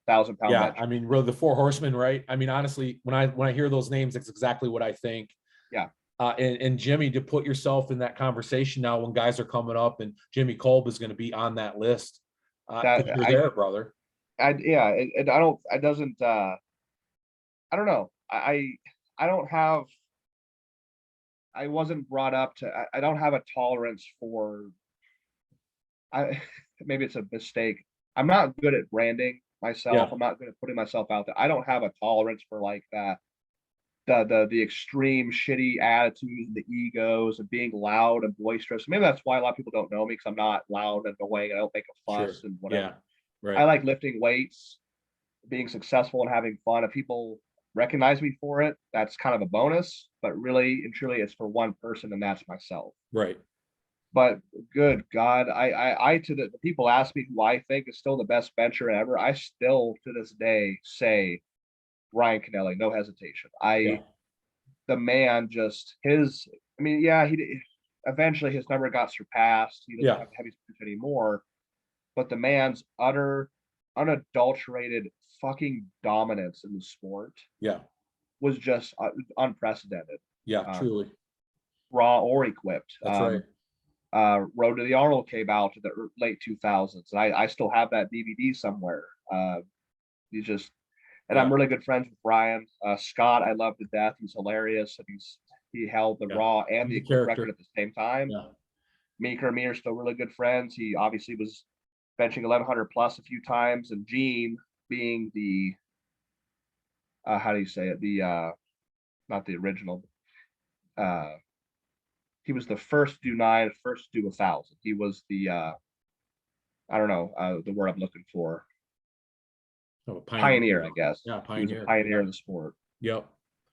1,000-pound bench. I mean, really the four horsemen, right? I mean, honestly, when I hear those names, it's exactly what I think. Yeah. And Jimmy, to put yourself in that conversation now when guys are coming up, and Jimmy Kolb is going to be on that list. You're there, brother. I don't know. I wasn't brought up to, I don't have a tolerance for, maybe it's a mistake. I'm not good at branding myself. Yeah. I'm not good at putting myself out there. I don't have a tolerance for like that. The extreme shitty attitudes, the egos, and being loud and boisterous. Maybe that's why a lot of people don't know me, because I'm not loud and annoying. I don't make a fuss and whatever. Yeah, right. I like lifting weights, being successful and having fun. If people recognize me for it, that's kind of a bonus. But really and truly, it's for one person, and that's myself. Right. But good God, I to the people ask me who I think is still the best bencher ever. I still to this day say Ryan Kennelly, no hesitation. The man just he eventually his number got surpassed. He doesn't have heavy bench anymore, but the man's unadulterated fucking dominance in the sport was just unprecedented. Truly, raw or equipped. That's right. Road to the Arnold came out in the late 2000s, and I still have that DVD somewhere. I'm really good friends with Brian. Scott, I love to death. He's hilarious, and he held the raw and the equipped record at the same time. Meeker and me are still really good friends. He obviously was benching 1,100 plus a few times, and Gene being the how do you say it? The not the original. He was the first to do 9, first to do 1,000. He was the I don't know the word I'm looking for. Pioneer, I guess. Yeah, pioneer. He was a pioneer in the sport. Yep.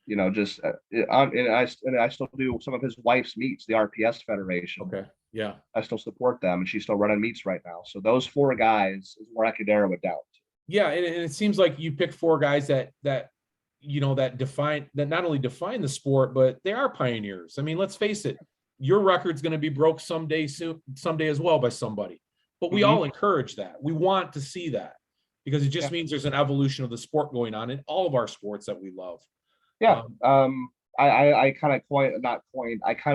You know, just and I still do some of his wife's meets, the RPS Federation. Okay. Yeah. I still support them, and she's still running meets right now. So those four guys is where I could narrow it down to. Yeah, and it seems like you picked four guys that not only define the sport, but they are pioneers. I mean, let's face it, your record's going to be broke someday as well by somebody. But we all encourage that. We want to see that, because it just means there's an evolution of the sport going on in all of our sports that we love. Yeah. I kind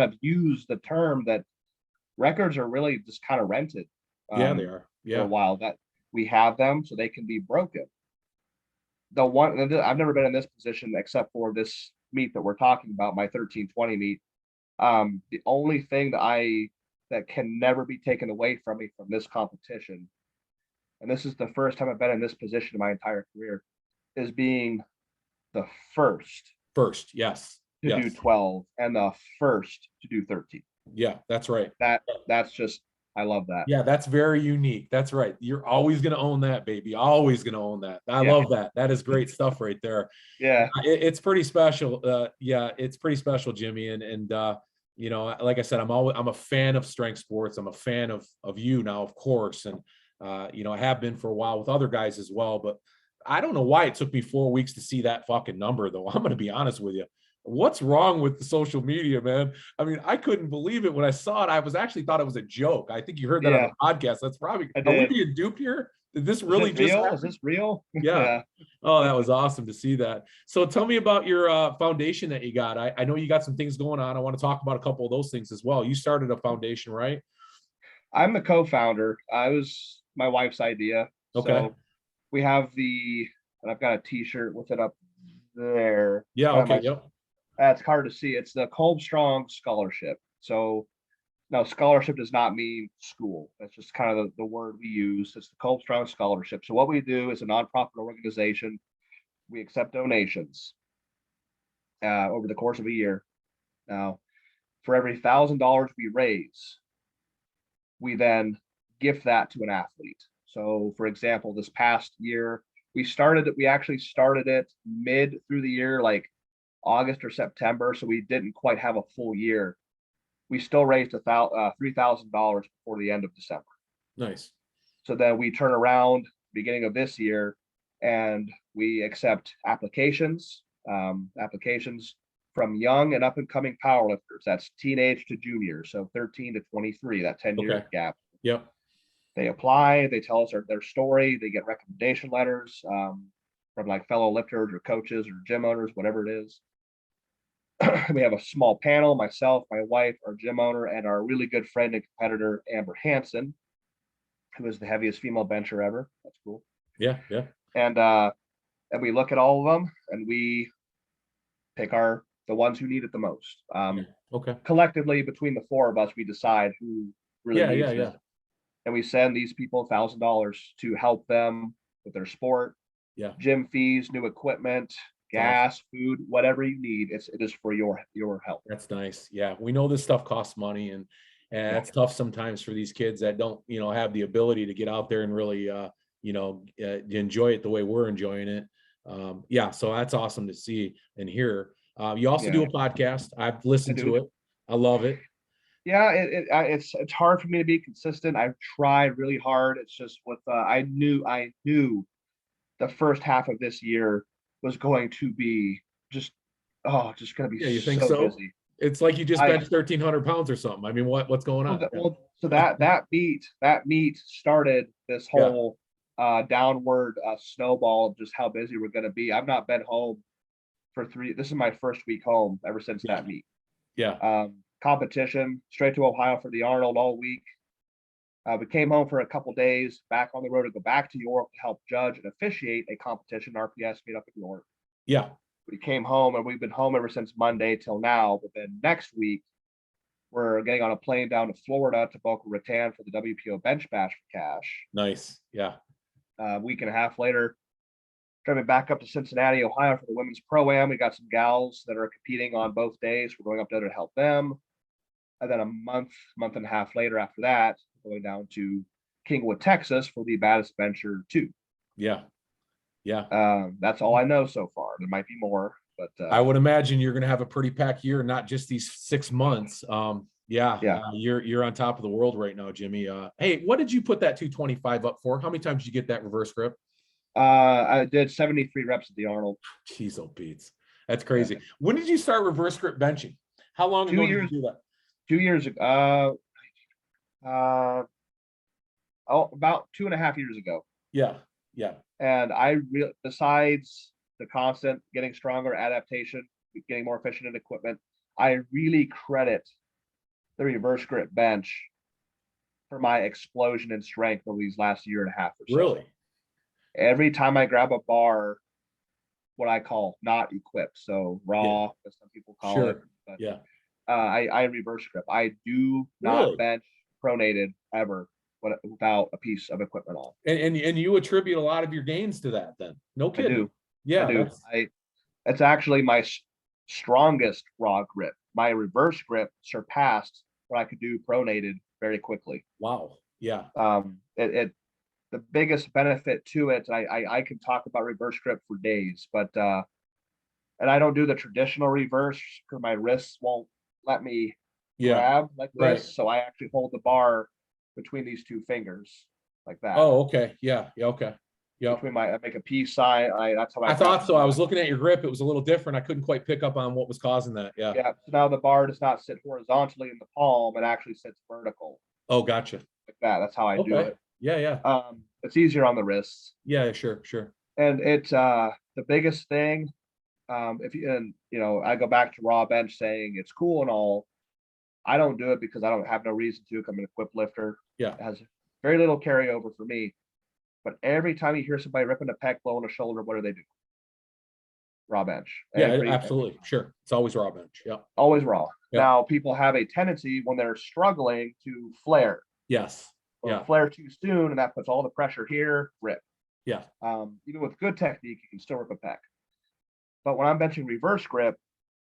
of use the term that records are really just kind of rented. They are. Yeah. For a while, that we have them so they can be broken. I've never been in this position except for this meet that we're talking about, my 1320 meet. The only thing that can never be taken away from me from this competition, and this is the first time I've been in this position in my entire career, is being the first to do 12 and the first to do 13. Yeah, that's right. That's just, I love that. Yeah, that's very unique. That's right. You're always going to own that, baby. Always going to own that. I love that. That is great stuff right there. Yeah. It's pretty special. It's pretty special, Jimmy. And like I said, I'm a fan of strength sports. I'm a fan of you now, of course. And, I have been for a while with other guys as well, but I don't know why it took me 4 weeks to see that fucking number, though. I'm going to be honest with you. What's wrong with the social media, man? I mean, I couldn't believe it when I saw it. I thought it was a joke. I think you heard that on the podcast. That's probably, are we being duped here? Did this really just happen? Is this real? Yeah. Oh, that was awesome to see that. So tell me about your foundation that you got. I know you got some things going on. I want to talk about a couple of those things as well. You started a foundation, right? I'm the co-founder. It was my wife's idea. Okay. we have and I've got a t-shirt with it up there. Yeah. Okay. Yep. It's hard to see. It's the Kolb Strong Scholarship. So now scholarship does not mean school. That's just kind of the word we use. It's the Kolb Strong Scholarship. So what we do is a nonprofit organization. We accept donations over the course of a year. Now, for every $1,000 we raise, we then gift that to an athlete. So, for example, this past year, we actually started it mid through the year, like August or September. So we didn't quite have a full year. We still raised $3,000 before the end of December. Nice. So then we turn around beginning of this year and we accept applications from young and up and coming powerlifters. That's teenage to junior. So 13 to 23, that 10-year gap. Yep. They apply, they tell us their story, they get recommendation letters from like fellow lifters or coaches or gym owners, whatever it is. We have a small panel, myself, my wife, our gym owner, and our really good friend and competitor, Amber Hansen, who is the heaviest female bencher ever. That's cool. Yeah, yeah. And we look at all of them and we pick the ones who need it the most. Okay. Collectively, between the four of us, we decide who really needs it. And we send these people $1,000 to help them with their sport, gym fees, new equipment, gas, food, whatever you need. It is for your help. That's nice. Yeah, we know this stuff costs money, and it's tough sometimes for these kids that don't have the ability to get out there and really enjoy it the way we're enjoying it. So that's awesome to see and hear. You also do a podcast. I've listened to it. I love it. Yeah, it's hard for me to be consistent. I've tried really hard. It's just with I knew the first half of this year was going to be just going to be you think so busy. It's like you just benched 1,300 pounds or something. I mean, what's going on? So that meet started this whole downward snowball of just how busy we're going to be. I've not been home this is my first week home ever since that meet. Competition, straight to Ohio for the Arnold all week. We came home for a couple days, back on the road to go back to York to help judge and officiate a competition RPS meet up in York. Yeah. We came home and we've been home ever since Monday till now. But then next week, we're getting on a plane down to Florida to Boca Raton for the WPO bench bash for cash. Nice. Yeah. A week and a half later, driving back up to Cincinnati, Ohio for the women's pro-am. We got some gals that are competing on both days. We're going up there to help them. And then a month and a half later after that, going down to Kingwood, Texas for the Baddest Bencher 2. Yeah. That's all I know so far. There might be more, but I would imagine you're going to have a pretty packed year, not just these 6 months. You're on top of the world right now, Jimmy. Hey, what did you put that 225 up for? How many times did you get that reverse grip? I did 73 reps at the Arnold. Jeez, oh Beats. That's crazy. When did you start reverse grip benching? How long ago did you do that? 2 years ago. About 2.5 years ago. Yeah. And besides the constant getting stronger adaptation, getting more efficient in equipment, I really credit the reverse grip bench for my explosion in strength over these last year and a half or so. Really? Every time I grab a bar, what I call not equipped, so raw, as some people call it. But, I reverse grip. I do not bench pronated ever without a piece of equipment on. And you attribute a lot of your gains to that then? No kidding. I do. Yeah. I do. It's actually my strongest raw grip. My reverse grip surpassed what I could do pronated very quickly. Wow. Yeah. The biggest benefit to it, I can talk about reverse grip for days, but and I don't do the traditional reverse because my wrists won't let me grab like this. So I actually hold the bar between these two fingers like that. Oh, okay. Yeah. Okay. Yeah. I make a peace sign. That's how I thought so. I was looking at your grip. It was a little different. I couldn't quite pick up on what was causing that. Yeah. Yeah. So now the bar does not sit horizontally in the palm. It actually sits vertical. Oh, gotcha. Like that. That's how I do it. Yeah. It's easier on the wrists. Yeah, sure. And it's the biggest thing. I go back to raw bench saying it's cool and all. I don't do it because I don't have no reason to. I'm an equipped lifter. Yeah. It has very little carryover for me. But every time you hear somebody ripping a pec, blowing a shoulder, what do? Raw bench. Yeah, absolutely. Sure. It's always raw bench. Yeah. Always raw. Yeah. Now, people have a tendency when they're struggling to flare. Yes. Or Yeah. flare too soon, and that puts all the pressure here, rip. Yeah. Even with good technique, you can still rip a pec. But when I'm benching reverse grip,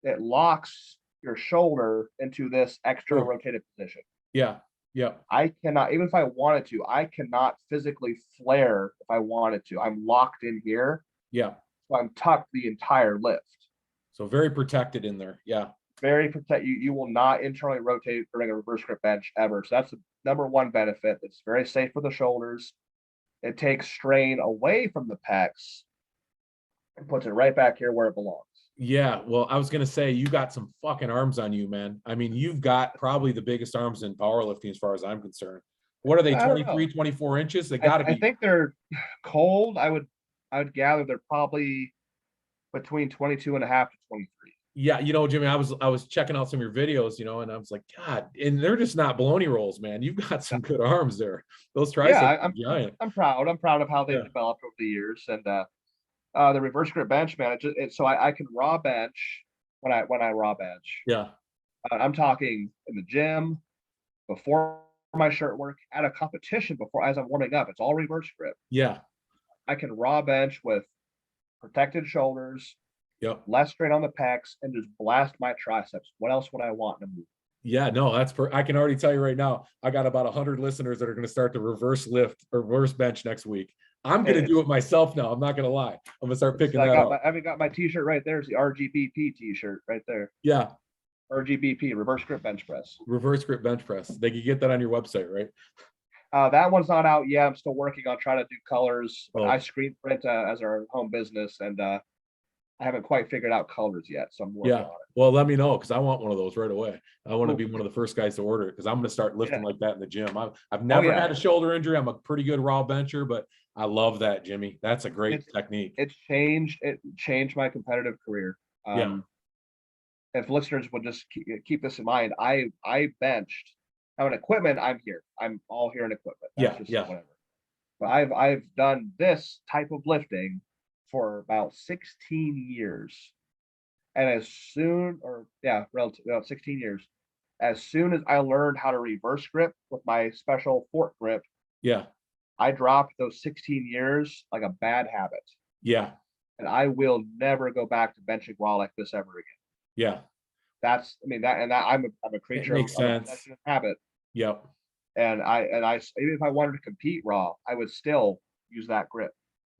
it locks your shoulder into this extra rotated position. Yeah. Yeah. I cannot, even if I wanted to, I cannot physically flare if I wanted to. I'm locked in here. Yeah. So I'm tucked the entire lift. So very protected in there. Yeah. Very protect you. You will not internally rotate during a reverse grip bench ever. So that's the number one benefit. It's very safe for the shoulders. It takes strain away from the pecs and puts it right back here where it belongs. Yeah. Well, I was going to say, you got some fucking arms on you, man. I mean, you've got probably the biggest arms in powerlifting as far as I'm concerned. What are they, 23, 24 inches? They got to be. I think they're cold. I would gather they're probably between 22 and a half to 23. Yeah, you know, Jimmy, I was checking out some of your videos, you know, and I was like, God, and they're just not baloney rolls, man. You've got some good arms there. Those triceps are giant. I'm proud. I'm proud of how they've developed over the years. And the reverse grip bench, man, so I can raw bench when I raw bench. Yeah. I'm talking in the gym, before my shirt work, at a competition, before, as I'm warming up. It's all reverse grip. Yeah. I can raw bench with protected shoulders. Yep. Less strain on the pecs, and just blast my triceps. What else would I want in a move? Yeah, no, I can already tell you right now, I got about 100 listeners that are going to start the reverse lift or reverse bench next week. I'm going to do it myself now. I'm not going to lie. I'm going to start picking that up. I've got my t-shirt right there. It's the RGBP t-shirt right there. Yeah. RGBP, reverse grip bench press. Reverse grip bench press. They can get that on your website, right? That one's not out yet. I'm still working on trying to do colors. But I screen print as our home business, and I haven't quite figured out colors yet, so I'm working on it. Well, let me know, because I want one of those right away. I want to be one of the first guys to order it, because I'm going to start lifting like that in the gym. I've never had a shoulder injury. I'm a pretty good raw bencher, but I love that, Jimmy. That's a great technique. It changed my competitive career. If listeners would just keep this in mind, I benched. Now in equipment, I'm here. I'm all here in equipment. That's whatever. But I've done this type of lifting for about 16 years. And about 16 years. As soon as I learned how to reverse grip with my special fork grip, I dropped those 16 years like a bad habit. Yeah. And I will never go back to benching raw like this ever again. Yeah. I'm a creature of habit. Yep. And I even if I wanted to compete raw, I would still use that grip.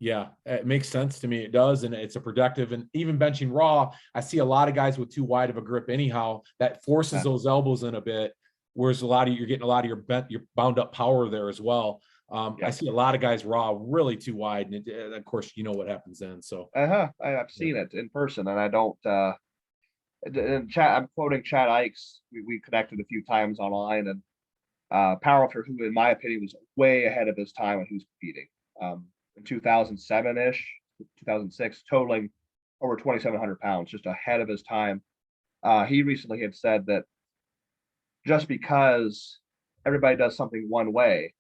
Yeah, it makes sense to me. It does, and it's a productive. And even benching raw, I see a lot of guys with too wide of a grip anyhow. That forces those elbows in a bit. Whereas you're getting a lot of your bound up power there as well. I see a lot of guys raw really too wide, and of course you know what happens then. So I've seen it in person, and I don't. In chat, I'm quoting Chad Ikes. We connected a few times online, and powerlifter who, in my opinion, was way ahead of his time when he was competing. In 2007-ish, 2006, totaling over 2,700 pounds, just ahead of his time. He recently had said that just because everybody does something one way,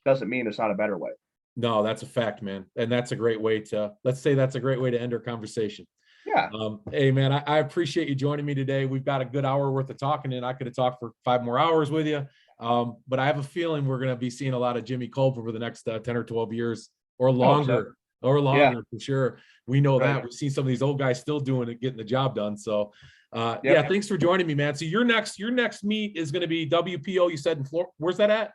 doesn't mean it's not a better way. No, that's a fact, man. And that's a great way to, let's say that's a great way to end our conversation. Yeah. Hey, man, I appreciate you joining me today. We've got a good hour worth of talking, and I could have talked for 5 more hours with you. But I have a feeling we're going to be seeing a lot of Jimmy Kolb over the next 10 or 12 years or longer, for sure. We know that. We've seen some of these old guys still doing it, getting the job done. So, thanks for joining me, man. So your next meet is going to be WPO, you said, in Florida. Where's that at?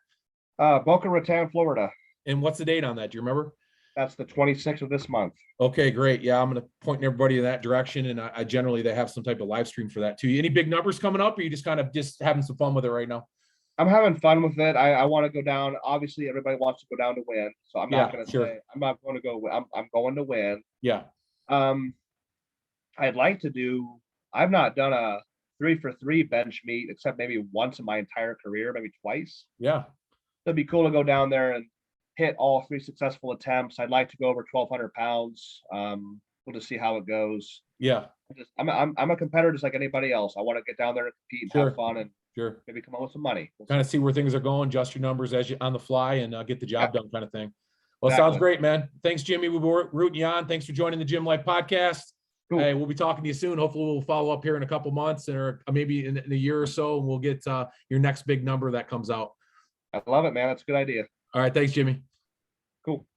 Boca Raton, Florida. And what's the date on that? Do you remember? That's the 26th of this month. Okay, great. Yeah, I'm going to point everybody in that direction. And I generally, they have some type of live stream for that too. Any big numbers coming up, or you just kind of having some fun with it right now? I'm having fun with it. I want to go down. Obviously, everybody wants to go down to win. So I'm not going to say I'm not going to go. I'm going to win. Yeah. I'd like to do. I've not done a 3-for-3 bench meet except maybe once in my entire career, maybe twice. Yeah. It'd be cool to go down there and hit all 3 successful attempts. I'd like to go over 1,200 pounds. We'll just see how it goes. Yeah. I'm a competitor just like anybody else. I want to get down there and compete and have fun and maybe come up with some money. Kind of see where things are going, adjust your numbers as you on the fly, and get the job done, kind of thing. Well, sounds Exactly. great, man. Thanks, Jimmy. We were rooting you on. Thanks for joining the Gym Life podcast. Cool. Hey, we'll be talking to you soon. Hopefully we'll follow up here in a couple months or maybe in a year or so, and we'll get your next big number that comes out. I love it, man. That's a good idea. All right. Thanks, Jimmy. Cool.